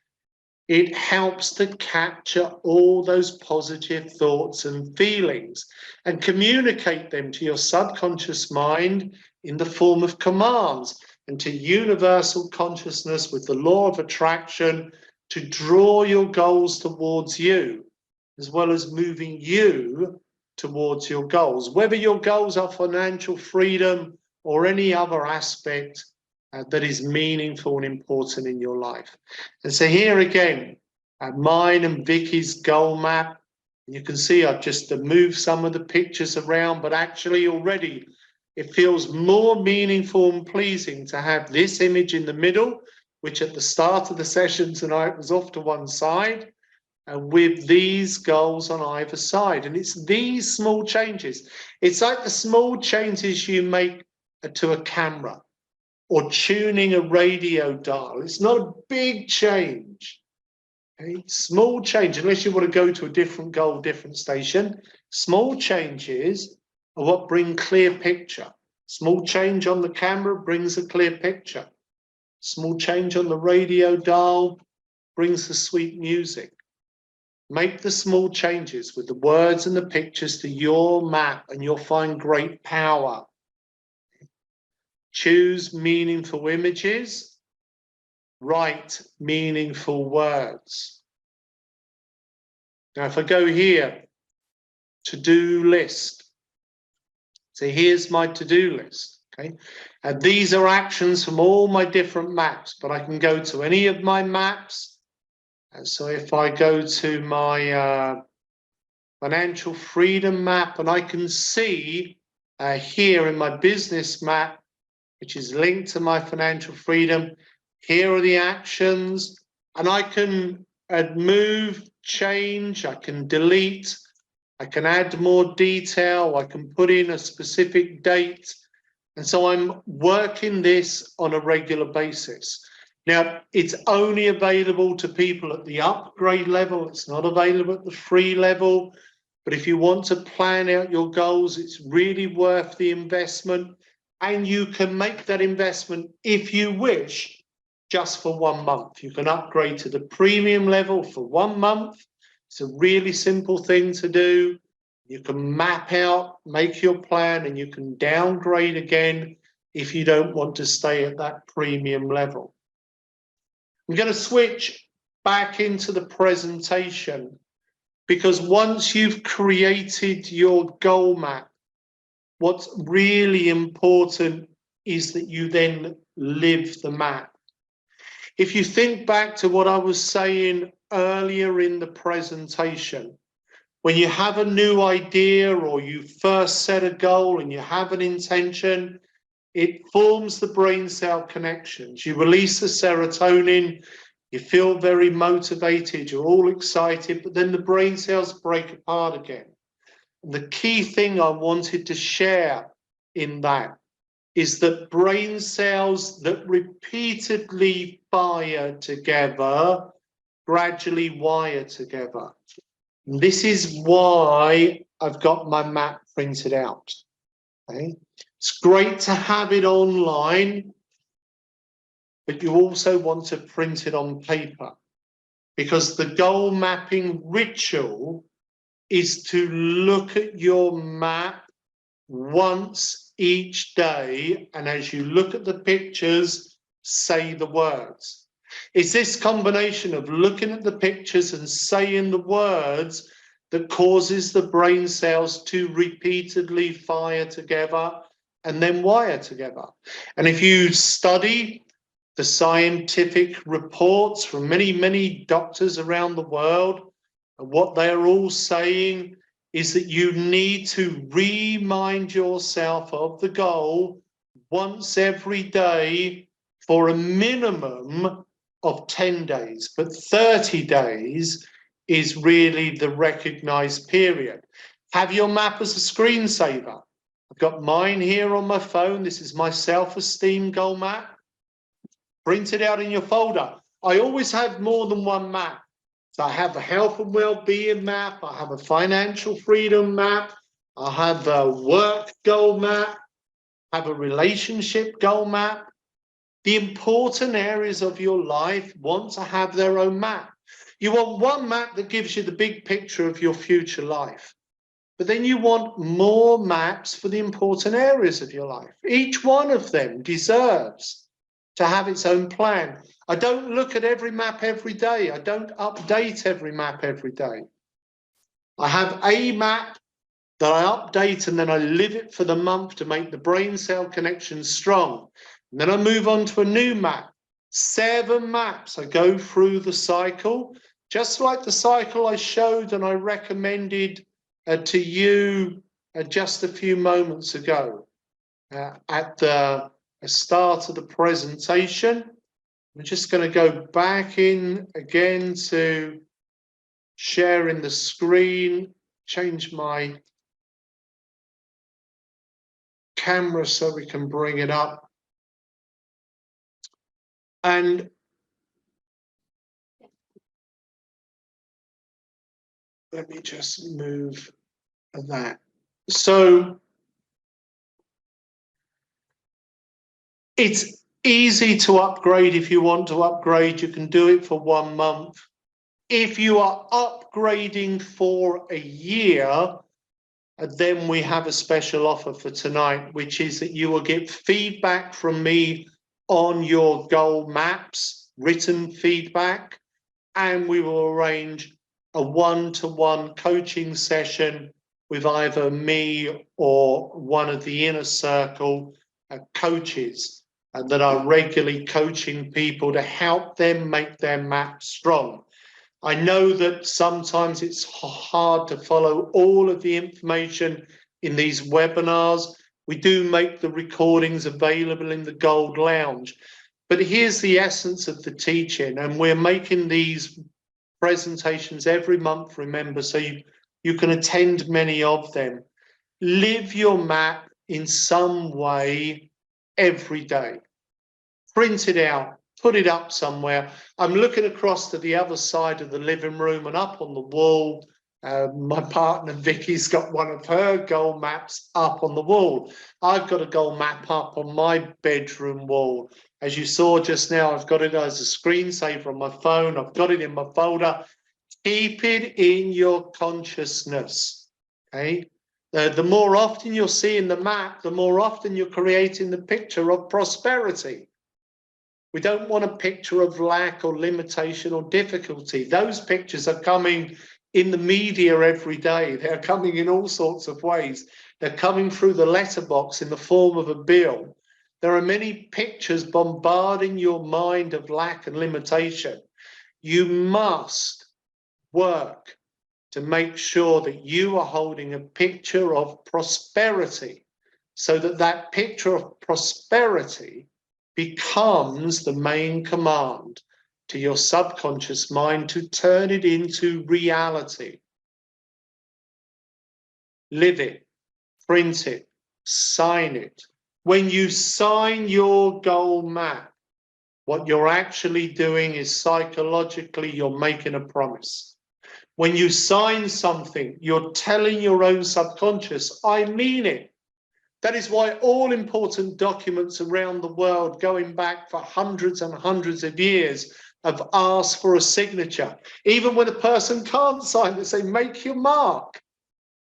it helps to capture all those positive thoughts and feelings and communicate them to your subconscious mind in the form of commands and to universal consciousness with the law of attraction to draw your goals towards you, as well as moving you towards your goals. Whether your goals are financial freedom or any other aspect that is meaningful and important in your life. And so here again, mine and Vicky's goal map, you can see I've just moved some of the pictures around, but actually already it feels more meaningful and pleasing to have this image in the middle, which at the start of the session tonight was off to one side, with these goals on either side. And it's these small changes. It's like the small changes you make to a camera or tuning a radio dial. It's not a big change. Okay? Small change, unless you want to go to a different goal, different station. Small changes are what bring clear picture. Small change on the camera brings a clear picture. Small change on the radio dial brings the sweet music. Make the small changes with the words and the pictures to your map and you'll find great power. Choose meaningful images. Write meaningful words. Now, if I go here, to-do list. So here's my to-do list. Okay, and these are actions from all my different maps, but I can go to any of my maps. And so if I go to my financial freedom map, and I can see here in my business map, which is linked to my financial freedom, here are the actions, and I can move, change, I can delete, I can add more detail, I can put in a specific date. And so I'm working this on a regular basis. Now, it's only available to people at the upgrade level. It's not available at the free level. But if you want to plan out your goals, it's really worth the investment. And you can make that investment, if you wish, just for 1 month. You can upgrade to the premium level for 1 month. It's a really simple thing to do. You can map out, make your plan, and you can downgrade again if you don't want to stay at that premium level. I'm going to switch back into the presentation Because once you've created your goal map, what's really important is that you then live the map. If you think back to what I was saying earlier in the presentation, when you have a new idea or you first set a goal and you have an intention, it forms the brain cell connections. You release the serotonin, you feel very motivated, you're all excited, but then the brain cells break apart again. And the key thing I wanted to share in that is that brain cells that repeatedly fire together gradually wire together. And this is why I've got my map printed out. Okay? It's great to have it online, but you also want to print it on paper, because the goal mapping ritual is to look at your map once each day, and as you look at the pictures, say the words. It's this combination of looking at the pictures and saying the words that causes the brain cells to repeatedly fire together and then wire together. And if you study the scientific reports from many, many doctors around the world, and what they're all saying is that you need to remind yourself of the goal once every day for a minimum of 10 days, but 30 days is really the recognized period. Have your map as a screensaver. I've got mine here on my phone. This is my self-esteem goal map. Print it out in your folder. I always have more than one map. So I have a health and well-being map, I have a financial freedom map, I have a work goal map, I have a relationship goal map. The important areas of your life want to have their own map. You want one map that gives you the big picture of your future life, but then you want more maps for the important areas of your life. Each one of them deserves to have its own plan. I don't look at every map every day. I don't update every map every day. I have a map that I update and then I live it for the month to make the brain cell connection strong. And then I move on to a new map. 7 maps. I go through the cycle, just like the cycle I showed and I recommended to you just a few moments ago at the start of the presentation. I'm just going to go back in again to sharing the screen, change my camera so we can bring it up. And let me just move that. So it's easy to upgrade. If you want to upgrade, you can do it for 1 month. If you are upgrading for a year, then we have a special offer for tonight, which is that you will get feedback from me on your goal maps, written feedback, and we will arrange a one-to-one coaching session with either me or one of the inner circle coaches that are regularly coaching people to help them make their map strong. I know that sometimes it's hard to follow all of the information in these webinars. We do make the recordings available in the Gold Lounge, but here's the essence of the teaching, and we're making these presentations every month, remember, so you can attend many of them. Live your map in some way every day. Print it out, put it up somewhere. I'm looking across to the other side of the living room and up on the wall. My partner Vicky's got one of her goal maps up on the wall. I've got a goal map up on my bedroom wall. As you saw just now, I've got it as a screensaver on my phone. I've got it in my folder. Keep it in your consciousness, okay? The more often you're seeing the map, the more often you're creating the picture of prosperity. We don't want a picture of lack or limitation or difficulty. Those pictures are coming in the media every day. They're coming in all sorts of ways. They're coming through the letterbox in the form of a bill. There are many pictures bombarding your mind of lack and limitation. You must work to make sure that you are holding a picture of prosperity, so that that picture of prosperity becomes the main command to your subconscious mind to turn it into reality. Live it, print it, sign it. When you sign your goal map, what you're actually doing is psychologically you're making a promise. When you sign something, you're telling your own subconscious, I mean it. That is why all important documents around the world, going back for hundreds and hundreds of years, have asked for a signature. Even when a person can't sign, they say, make your mark.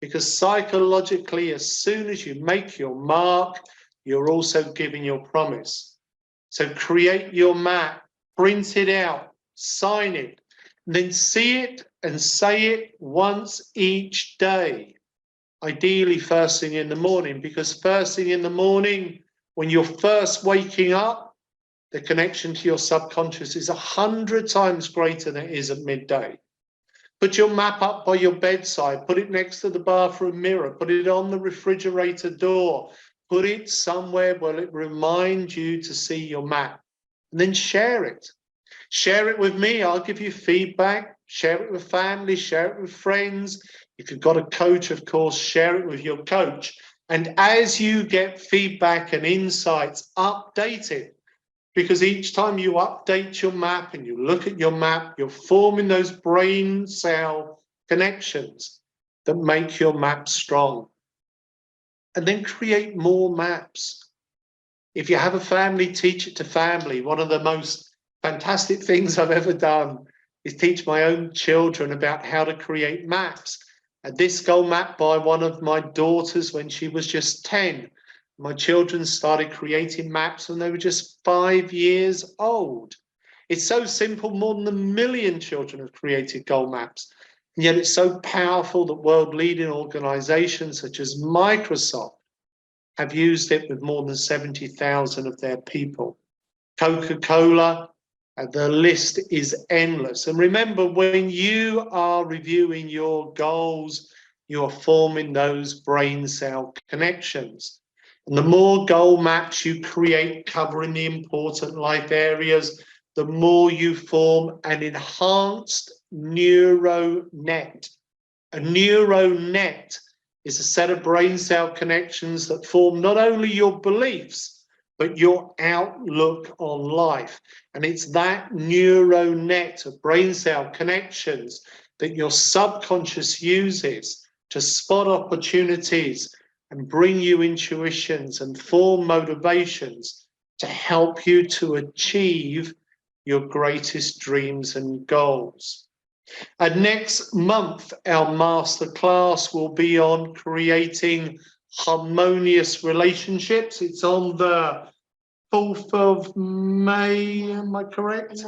Because psychologically, as soon as you make your mark, you're also giving your promise. So create your map, print it out, sign it, then see it and say it once each day. Ideally first thing in the morning, because first thing in the morning, when you're first waking up, the connection to your subconscious is 100 times greater than it is at midday. Put your map up by your bedside, put it next to the bathroom mirror, put it on the refrigerator door, put it somewhere where it reminds you to see your map, and then share it. Share it with me, I'll give you feedback, share it with family, share it with friends. If you've got a coach, of course, share it with your coach. And as you get feedback and insights, update it. Because each time you update your map and you look at your map, you're forming those brain cell connections that make your map strong. And then create more maps. If you have a family, teach it to family. One of the most fantastic things I've ever done is teach my own children about how to create maps. And this goal map by one of my daughters when she was just 10. My children started creating maps when they were just 5 years old. It's so simple, more than 1 million children have created goal maps. And yet it's so powerful that world-leading organizations such as Microsoft have used it with more than 70,000 of their people. Coca-Cola, the list is endless. And remember, when you are reviewing your goals, you're forming those brain cell connections. And the more goal maps you create covering the important life areas, the more you form an enhanced neural net. A neural net is a set of brain cell connections that form not only your beliefs, but your outlook on life. And it's that neural net of brain cell connections that your subconscious uses to spot opportunities and bring you intuitions and form motivations to help you to achieve your greatest dreams and goals. And next month, our masterclass will be on creating harmonious relationships. It's on the 4th of May, am I correct?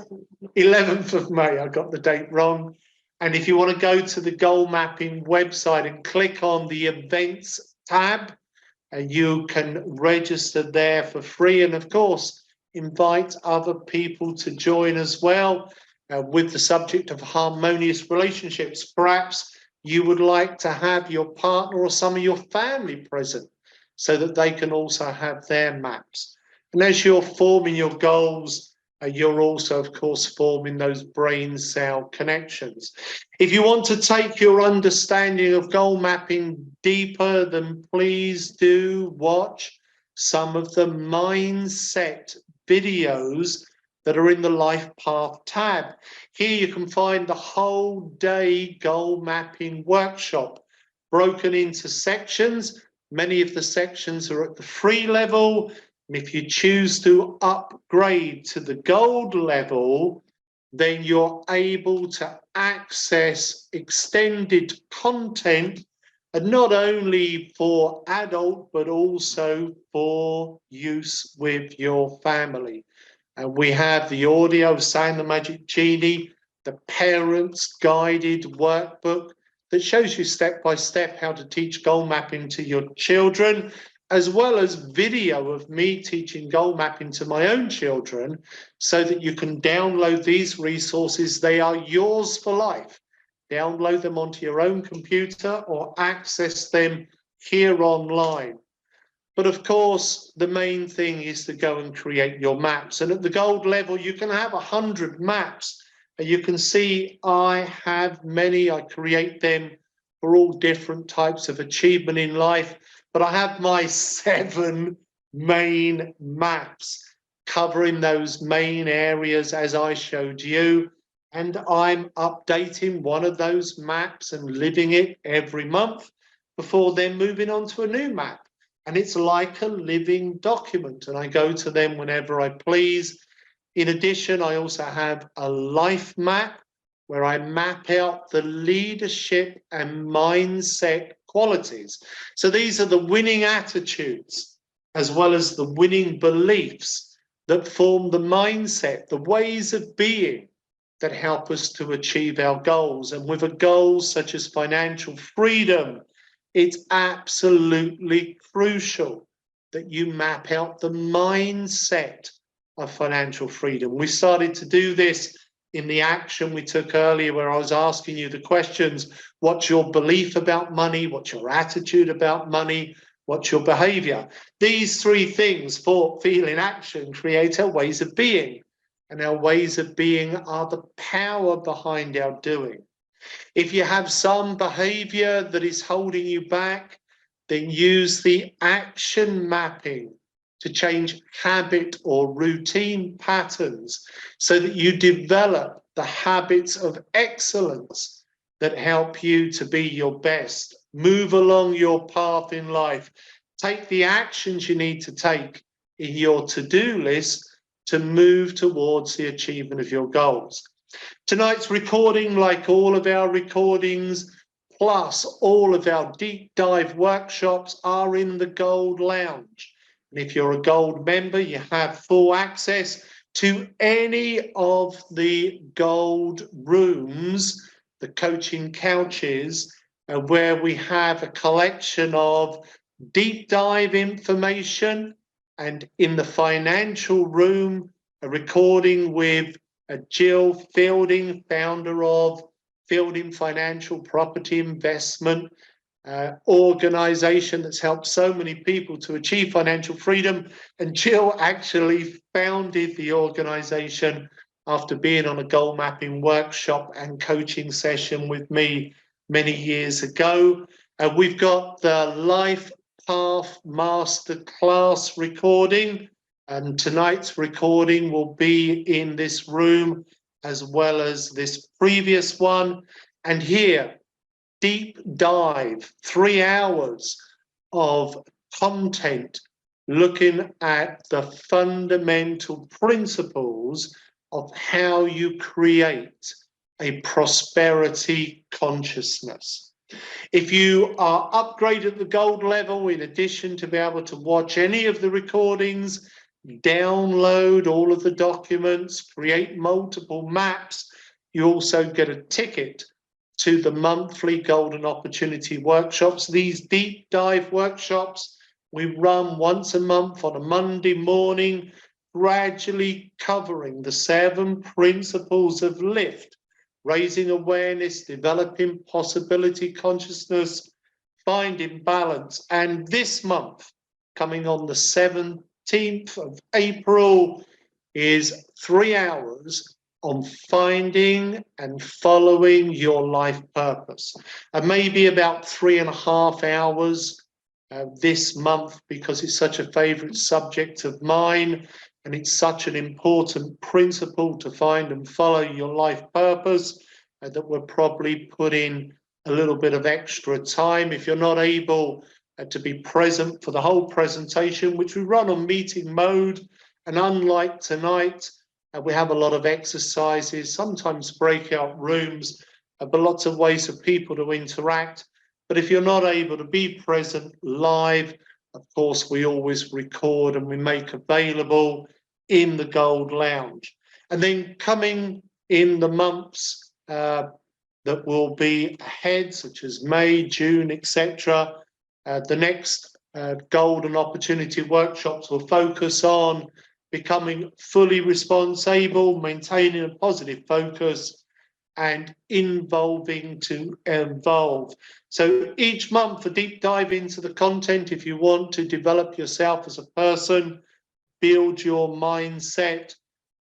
11th of May, I got the date wrong. And if you want to go to the goal mapping website and click on the events tab, you can register there for free. And of course, invite other people to join as well with the subject of harmonious relationships. Perhaps you would like to have your partner or some of your family present so that they can also have their maps. And as you're forming your goals, you're also, of course, forming those brain cell connections. If you want to take your understanding of goal mapping deeper, then please do watch some of the mindset videos that are in the Life Path tab. Here you can find the whole day goal mapping workshop broken into sections. Many of the sections are at the free level. And if you choose to upgrade to the gold level, then you're able to access extended content, and not only for adult, but also for use with your family. And we have the audio of Sound the Magic Genie, the parents guided workbook that shows you step by step how to teach goal mapping to your children, as well as video of me teaching goal mapping to my own children, so that you can download these resources. They are yours for life. Download them onto your own computer or access them here online. But of course, the main thing is to go and create your maps. And at the gold level, you can have 100 maps. And you can see I have many. I create them for all different types of achievement in life. But I have my 7 main maps covering those main areas as I showed you. And I'm updating one of those maps and living it every month before then moving on to a new map. And it's like a living document, and I go to them whenever I please. In addition, I also have a life map where I map out the leadership and mindset qualities. So these are the winning attitudes, as well as the winning beliefs that form the mindset, the ways of being that help us to achieve our goals. And with a goal such as financial freedom, it's absolutely crucial that you map out the mindset of financial freedom. We started to do this in the action we took earlier, where I was asking you the questions: what's your belief about money? What's your attitude about money? What's your behavior? These 3 things, thought, feeling, action, create our ways of being. And our ways of being are the power behind our doing. If you have some behavior that is holding you back, then use the action mapping to change habit or routine patterns so that you develop the habits of excellence that help you to be your best. Move along your path in life. Take the actions you need to take in your to-do list to move towards the achievement of your goals. Tonight's recording, like all of our recordings, plus all of our deep dive workshops, are in the Gold Lounge. And if you're a Gold member, you have full access to any of the Gold rooms, the coaching couches, where we have a collection of deep dive information. And in the financial room, a recording with Jill Fielding, founder of Fielding Financial Property Investment, organization that's helped so many people to achieve financial freedom. And Jill actually founded the organization after being on a goal mapping workshop and coaching session with me many years ago. We've got the Life Path Masterclass recording, and tonight's recording will be in this room as well as this previous one. And here, deep dive, 3 hours of content looking at the fundamental principles of how you create a prosperity consciousness. If you are upgraded at the gold level, in addition to be able to watch any of the recordings, download all of the documents, create multiple maps, you also get a ticket to the monthly Golden Opportunity workshops. These deep dive workshops we run once a month on a Monday morning, gradually covering the 7 principles of lift: raising awareness, developing possibility consciousness, finding balance. And this month, coming on the 17th of April, is 3 hours on finding and following your life purpose. And maybe about 3.5 hours this month, because it's such a favorite subject of mine and it's such an important principle to find and follow your life purpose, that we'll probably put in a little bit of extra time. If you're not able to be present for the whole presentation, which we run on meeting mode, and unlike tonight, we have a lot of exercises, sometimes breakout rooms, but lots of ways for people to interact. But if you're not able to be present live, of course, we always record and we make available in the Gold Lounge. And then coming in the months that will be ahead, such as May, June, etc. The next Golden Opportunity workshops will focus on becoming fully responsible, maintaining a positive focus, and involving to evolve. So each month, a deep dive into the content if you want to develop yourself as a person, build your mindset,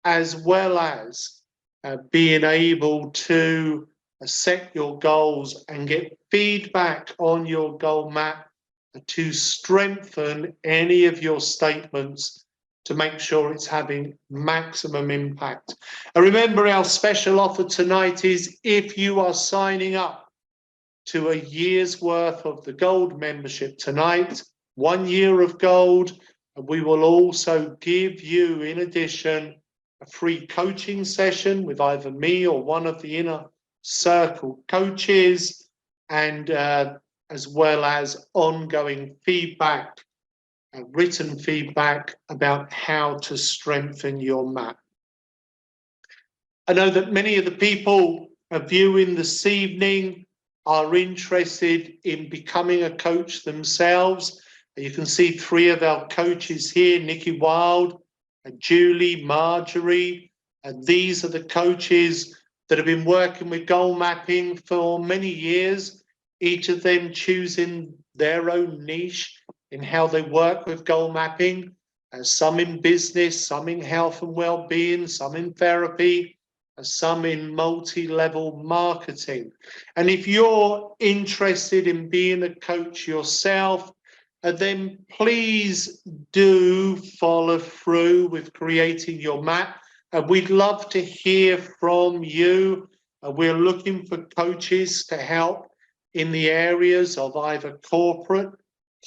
as well as being able to set your goals and get feedback on your goal map to strengthen any of your statements to make sure it's having maximum impact. And remember, our special offer tonight is if you are signing up to a year's worth of the gold membership tonight, 1 year of gold, and we will also give you, in addition, a free coaching session with either me or one of the inner circle coaches, and as well as ongoing feedback, written feedback about how to strengthen your map. I know that many of the people viewing this evening are interested in becoming a coach themselves. You can see 3 of our coaches here, Nikki Wild, Julie, Marjorie. These are the coaches that have been working with goal mapping for many years, each of them choosing their own niche in how they work with goal mapping, some in business, some in health and well-being, some in therapy, some in multi-level marketing. And if you're interested in being a coach yourself, then please do follow through with creating your map. We'd love to hear from you. We're looking for coaches to help in the areas of either corporate,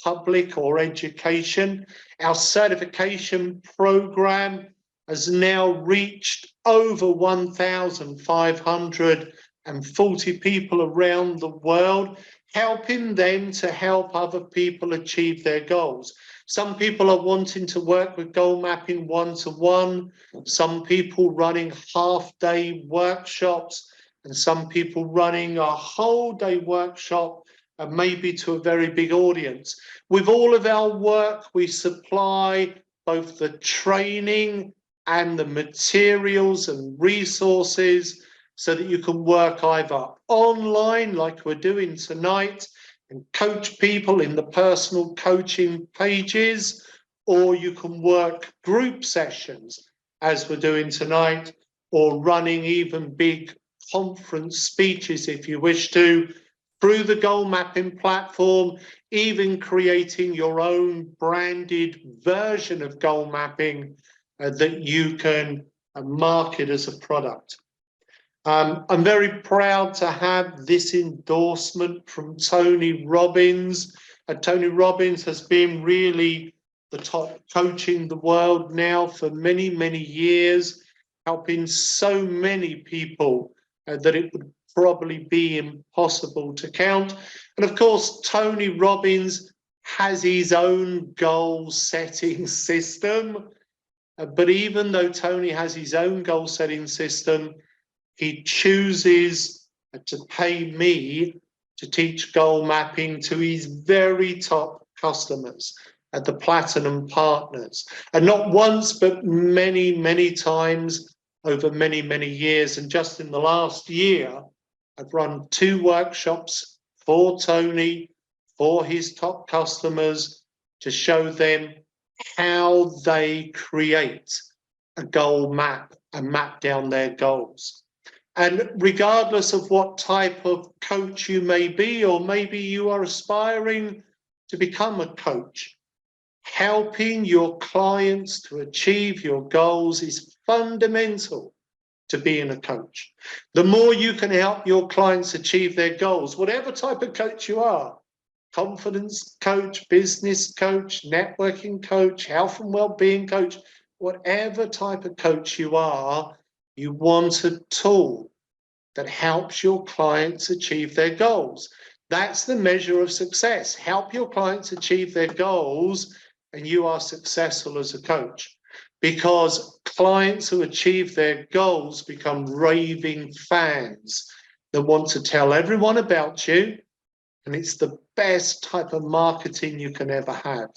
public, or education. Our certification program has now reached over 1,540 people around the world, helping them to help other people achieve their goals. Some people are wanting to work with goal mapping one-to-one, some people running half-day workshops, and some people running a whole-day workshop, and maybe to a very big audience. With all of our work, we supply both the training and the materials and resources so that you can work either online, like we're doing tonight, and coach people in the personal coaching pages, or you can work group sessions, as we're doing tonight, or running even big conference speeches if you wish to, through the goal mapping platform, even creating your own branded version of goal mapping that you can market as a product. I'm very proud to have this endorsement from Tony Robbins. Tony Robbins has been really the top coach in the world now for many, many years, helping so many people that it would probably be impossible to count. And of course, Tony Robbins has his own goal setting system. But even though Tony has his own goal setting system, he chooses to pay me to teach goal mapping to his very top customers at the Platinum Partners. And not once, but many, many times over many, many years. And just in the last year, I've run 2 workshops for Tony, for his top customers, to show them how they create a goal map and map down their goals. And regardless of what type of coach you may be, or maybe you are aspiring to become a coach, helping your clients to achieve your goals is fundamental to being a coach. The more you can help your clients achieve their goals, whatever type of coach you are, confidence coach, business coach, networking coach, health and well-being coach, whatever type of coach you are, you want a tool that helps your clients achieve their goals. That's the measure of success. Help your clients achieve their goals, and you are successful as a coach. because clients who achieve their goals become raving fans that want to tell everyone about you, and it's the best type of marketing you can ever have.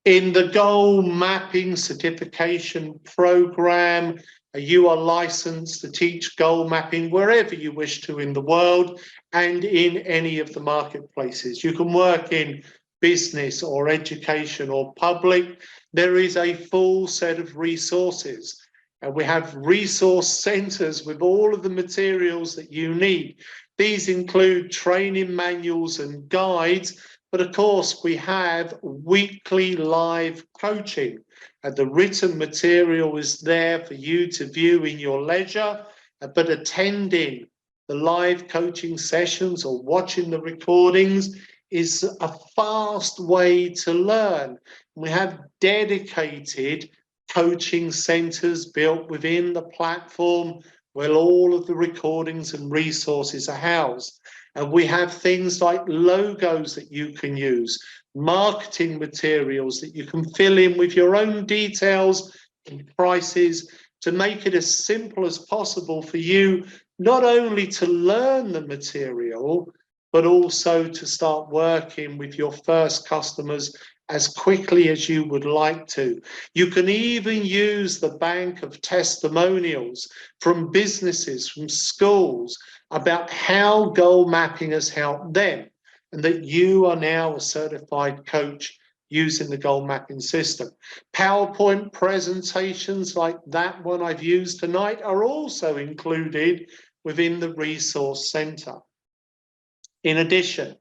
In the goal mapping certification program, you are licensed to teach goal mapping wherever you wish to in the world and in any of the marketplaces. You can work in business or education or public. There is a full set of resources. And we have resource centers with all of the materials that you need. These include training manuals and guides, but of course we have weekly live coaching, and the written material is there for you to view in your leisure, but attending the live coaching sessions or watching the recordings is a fast way to learn. We have dedicated coaching centers built within the platform where all of the recordings and resources are housed. And we have things like logos that you can use, marketing materials that you can fill in with your own details and prices to make it as simple as possible for you, not only to learn the material, but also to start working with your first customers as quickly as you would like to. You can even use the bank of testimonials from businesses, from schools, about how goal mapping has helped them, and that you are now a certified coach using the goal mapping system. PowerPoint presentations like that one I've used tonight are also included within the resource center. In addition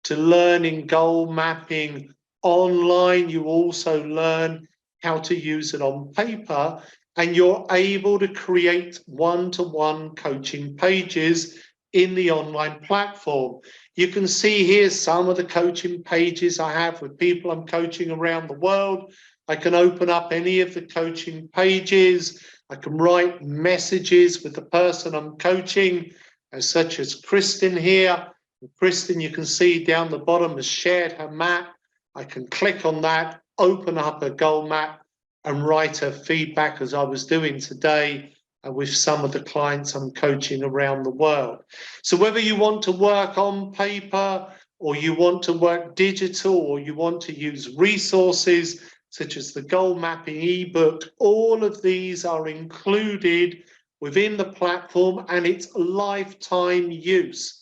to learning goal mapping online, you also learn how to use it on paper, and you're able to create one-to-one coaching pages in the online platform. You can see here some of the coaching pages I have with people I'm coaching around the world. I can open up any of the coaching pages. I can write messages with the person I'm coaching, such as Kristen here. Kristen, you can see down the bottom, has shared her map. I can click on that, open up a goal map, and write her feedback as I was doing today with some of the clients I'm coaching around the world. So whether you want to work on paper, or you want to work digital, or you want to use resources such as the goal mapping ebook, all of these are included within the platform, and it's lifetime use.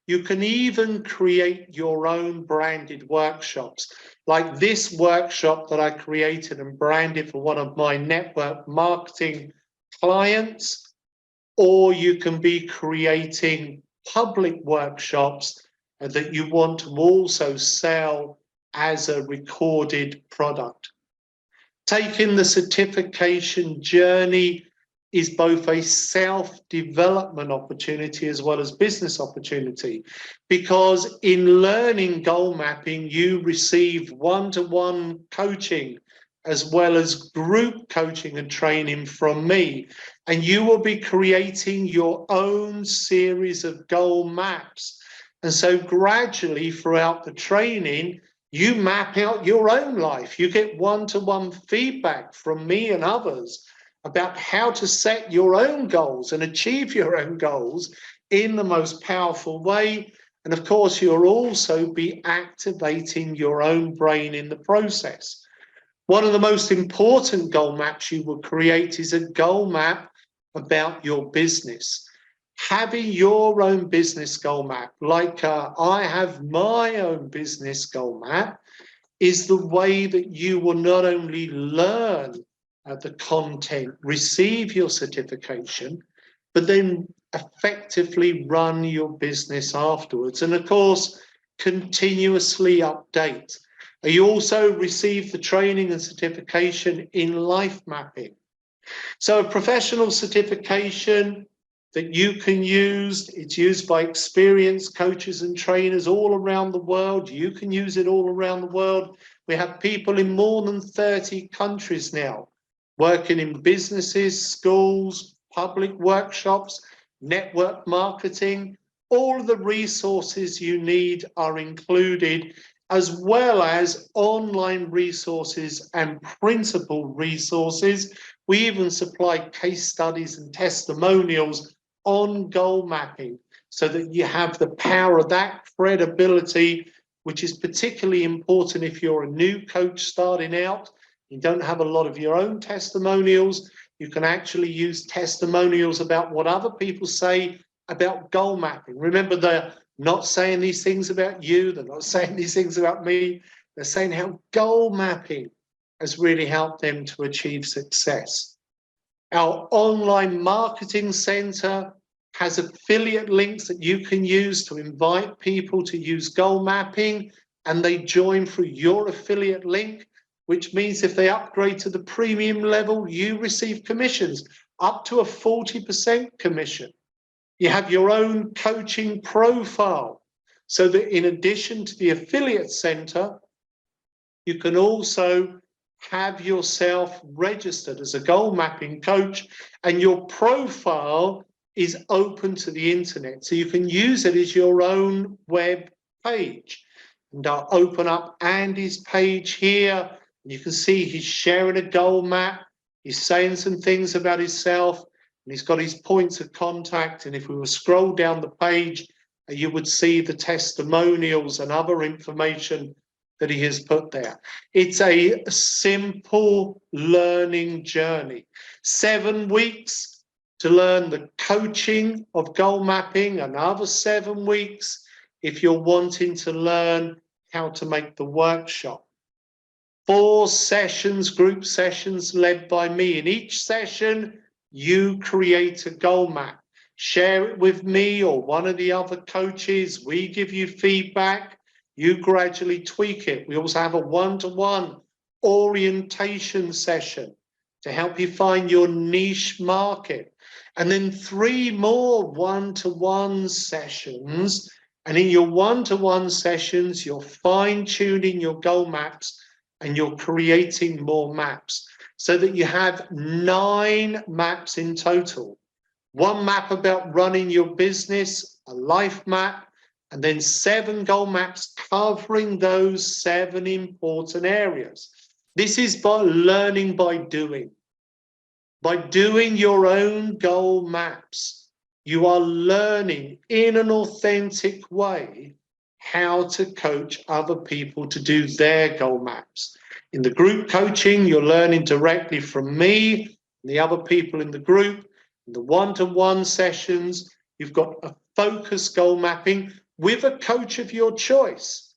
You can even create your own branded workshops, like this workshop that I created and branded for one of my network marketing clients, or you can be creating public workshops that you want to also sell as a recorded product. Taking the certification journey is both a self-development opportunity as well as business opportunity, because in learning goal mapping, you receive one-to-one coaching as well as group coaching and training from me, and you will be creating your own series of goal maps. And so gradually throughout the training, you map out your own life. You get one-to-one feedback from me and others about how to set your own goals and achieve your own goals in the most powerful way. And of course, you'll also be activating your own brain in the process. One of the most important goal maps you will create is a goal map about your business. Having your own business goal map, like I have my own business goal map, is the way that you will not only learn the content, receive your certification, but then effectively run your business afterwards. And of course, continuously update. You also receive the training and certification in life mapping. So a professional certification that you can use, it's used by experienced coaches and trainers all around the world. You can use it all around the world. We have people in more than 30 countries now, working in businesses, schools, public workshops, network marketing. All of the resources you need are included as well as online resources and printable resources. We even supply case studies and testimonials on goal mapping so that you have the power of that credibility, which is particularly important if you're a new coach starting out. You don't have a lot of your own testimonials. You can actually use testimonials about what other people say about goal mapping. Remember, they're not saying these things about you. They're not saying these things about me. They're saying how goal mapping has really helped them to achieve success. Our online marketing center has affiliate links that you can use to invite people to use goal mapping, and they join through your affiliate link, which means if they upgrade to the premium level, you receive commissions up to a 40% commission. You have your own coaching profile so that in addition to the affiliate center, you can also have yourself registered as a goal mapping coach, and your profile is open to the internet. So you can use it as your own web page. And I'll open up Andy's page here. And you can see he's sharing a goal map. He's saying some things about himself, and he's got his points of contact. And if we were scroll down the page, you would see the testimonials and other information that he has put there. It's a simple learning journey. 7 weeks to learn the coaching of goal mapping, another 7 weeks if you're wanting to learn how to make the workshop. 4 sessions, group sessions led by me. In each session, you create a goal map. Share it with me or one of the other coaches. We give you feedback. You gradually tweak it. We also have a one-to-one orientation session to help you find your niche market. And then 3 more one-to-one sessions. And in your one-to-one sessions, you're fine-tuning your goal maps and you're creating more maps so that you have 9 maps in total. 1 map about running your business, a life map, and then 7 goal maps covering those 7 important areas. This is by learning by doing. By doing your own goal maps, you are learning in an authentic way how to coach other people to do their goal maps. In the group coaching, you're learning directly from me and the other people in the group. In the one-to-one sessions, you've got a focused goal mapping with a coach of your choice.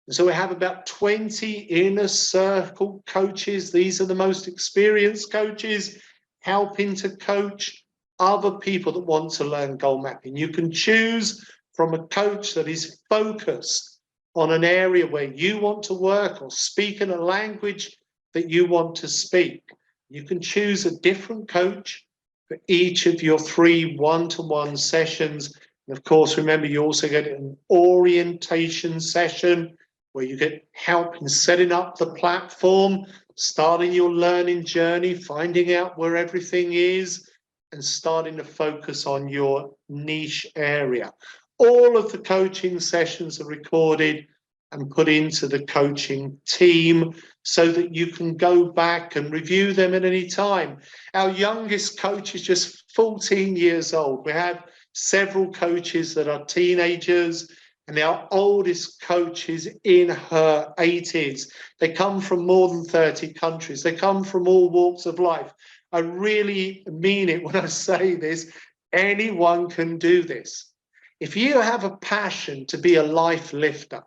And so we have about 20 inner circle coaches. These are the most experienced coaches helping to coach other people that want to learn goal mapping. You can choose from a coach that is focused on an area where you want to work or speak in a language that you want to speak. You can choose a different coach for each of your 3 one-to-one sessions. And of course, remember, you also get an orientation session where you get help in setting up the platform, starting your learning journey, finding out where everything is, and starting to focus on your niche area. All of the coaching sessions are recorded and put into the coaching team so that you can go back and review them at any time. Our youngest coach is just 14 years old. We have several coaches that are teenagers, and our oldest coach is in her 80s. They come from more than 30 countries. They come from all walks of life. I really mean it when I say this. Anyone can do this. If you have a passion to be a life lifter,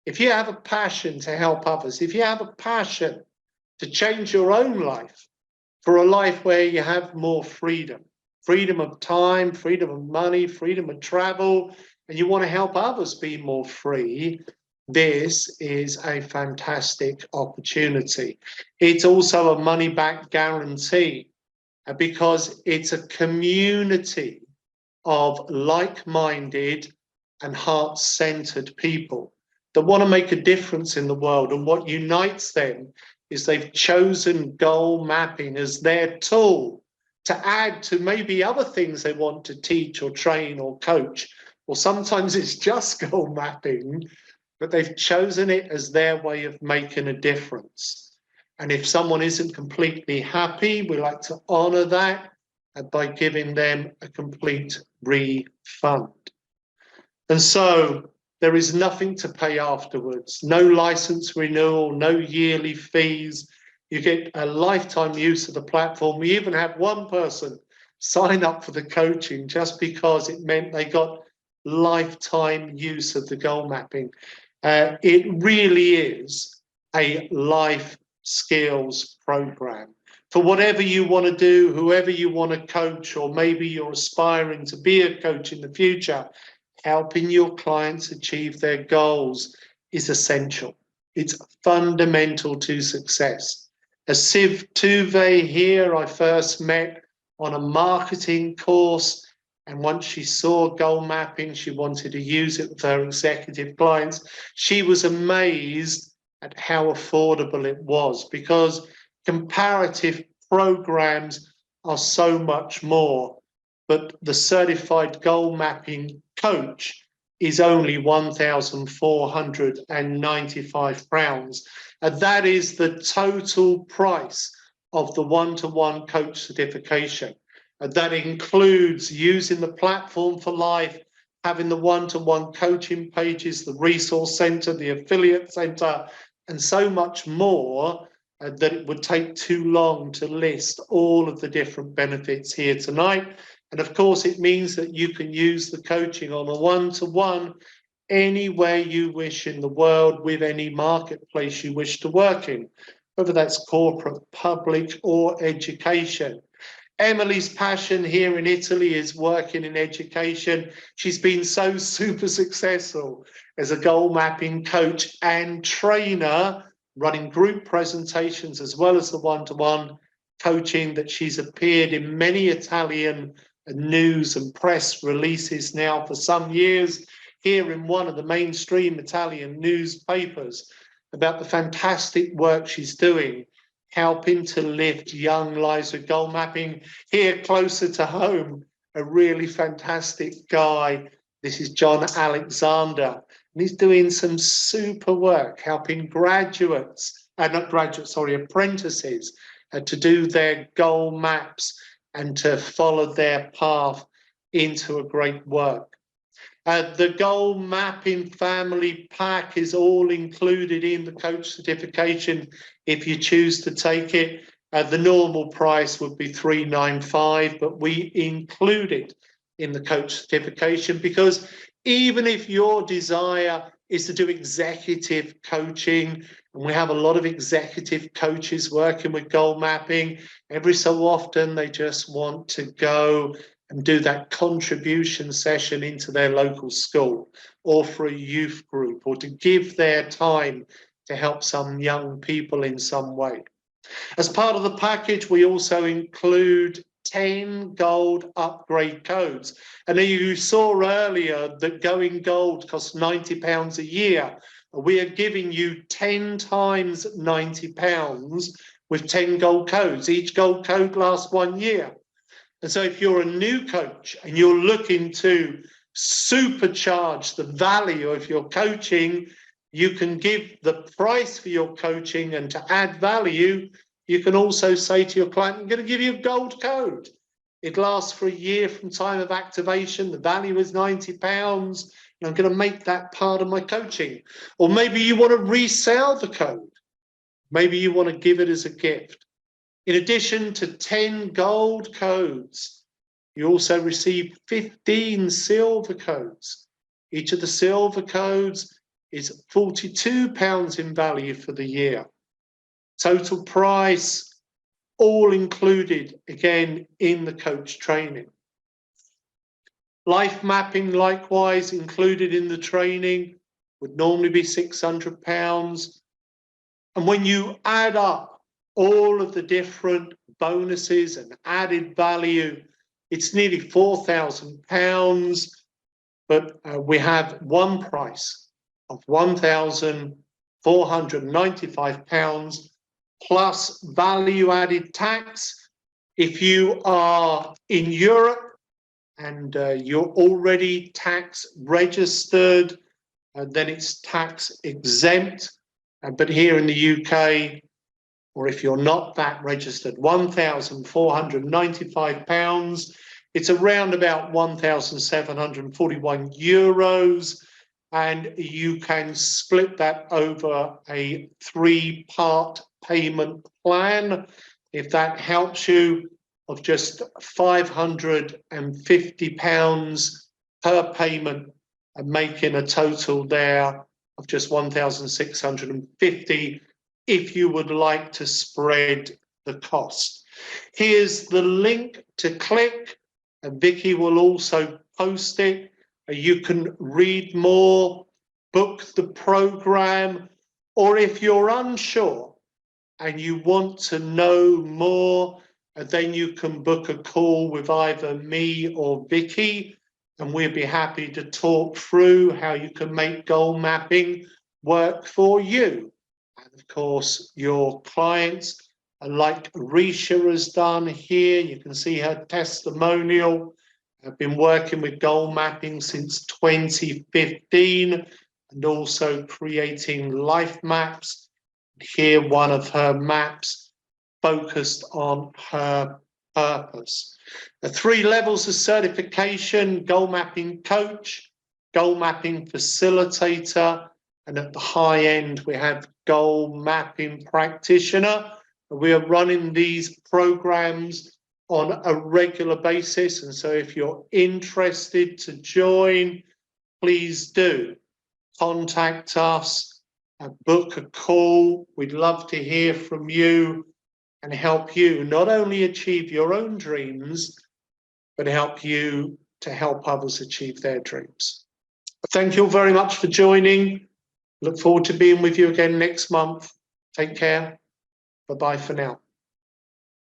if you have a passion to help others, if you have a passion to change your own life for a life where you have more freedom, freedom of time, freedom of money, freedom of travel, and you want to help others be more free, this is a fantastic opportunity. It's also a money-back guarantee because it's a community of like-minded and heart-centered people that want to make a difference in the world. And what unites them is they've chosen goal mapping as their tool to add to maybe other things they want to teach or train or coach. Or sometimes it's just goal mapping, but they've chosen it as their way of making a difference. And if someone isn't completely happy, we like to honor that by giving them a complete refund. And so there is nothing to pay afterwards, no license renewal, no yearly fees. You get a lifetime use of the platform. We even had one person sign up for the coaching just because it meant they got lifetime use of the goal mapping. It really is a life skills program for whatever you want to do, whoever you want to coach, or maybe you're aspiring to be a coach in the future. Helping your clients achieve their goals is essential. It's fundamental to success. As Siv Tuve here, I first met on a marketing course, and once she saw goal mapping, she wanted to use it with her executive clients. She was amazed at how affordable it was, because comparative programs are so much more. But the certified goal mapping coach is only £1,495. And that is the total price of the one-to-one coach certification. And that includes using the platform for life, having the one-to-one coaching pages, the resource center, the affiliate center, and so much more that it would take too long to list all of the different benefits here tonight. And of course, it means that you can use the coaching on a one-to-one anywhere you wish in the world, with any marketplace you wish to work in, whether that's corporate, public, or education. Emily's passion here in Italy is working in education. She's been so super successful as a goal mapping coach and trainer, running group presentations as well as the one-to-one coaching, that she's appeared in many Italian news and press releases now for some years, here in one of the mainstream Italian newspapers, about the fantastic work she's doing, helping to lift young lives with goal mapping. Here closer to home, a really fantastic guy. This is John Alexander, and he's doing some super work helping apprentices to do their goal maps and to follow their path into a great work. The goal mapping family pack is all included in the coach certification if you choose to take it. The normal price would be $395, but we include it in the coach certification, because even if your desire is to do executive coaching, and we have a lot of executive coaches working with goal mapping, every so often they just want to go and do that contribution session into their local school, or for a youth group, or to give their time to help some young people in some way. As part of the package, we also include 10 gold upgrade codes. And you saw earlier that going gold costs £90 a year. We are giving you 10 times £90 with 10 gold codes. Each gold code lasts 1 year. And so if you're a new coach and you're looking to supercharge the value of your coaching, you can give the price for your coaching, and to add value, you can also say to your client, I'm going to give you a gold code. It lasts for a year from time of activation. The value is £90, and I'm going to make that part of my coaching. Or maybe you want to resell the code. Maybe you want to give it as a gift. In addition to 10 gold codes, you also receive 15 silver codes. Each of the silver codes is £42 in value for the year. Total price, all included, again, in the coach training. Life mapping, likewise, included in the training, would normally be £600. And when you add up all of the different bonuses and added value, it's nearly £4,000, but we have one price of £1,495 plus value added tax. If you are in Europe and you're already tax registered, and then it's tax exempt. But here in the UK, or if you're not VAT registered, £1,495. It's around about €1,741, and you can split that over a 3-part payment plan, if that helps you, of just £550 per payment, and making a total there of just 1,650 if you would like to spread the cost. Here's the link to click, and Vicky will also post it. You can read more, book the program, or if you're unsure and you want to know more, then you can book a call with either me or Vicky, and we'll be happy to talk through how you can make goal mapping work for you. And of course, your clients, like Risha has done here, you can see her testimonial. I've been working with goal mapping since 2015 and also creating life maps. Here, one of her maps focused on her purpose. The 3 levels of certification: goal mapping coach, goal mapping facilitator, and at the high end, we have goal mapping practitioner. We are running these programs on a regular basis. And so if you're interested to join, please do contact us, book a call. We'd love to hear from you and help you not only achieve your own dreams, but help you to help others achieve their dreams. Thank you all very much for joining. Look forward to being with you again next month. Take care. Bye-bye for now.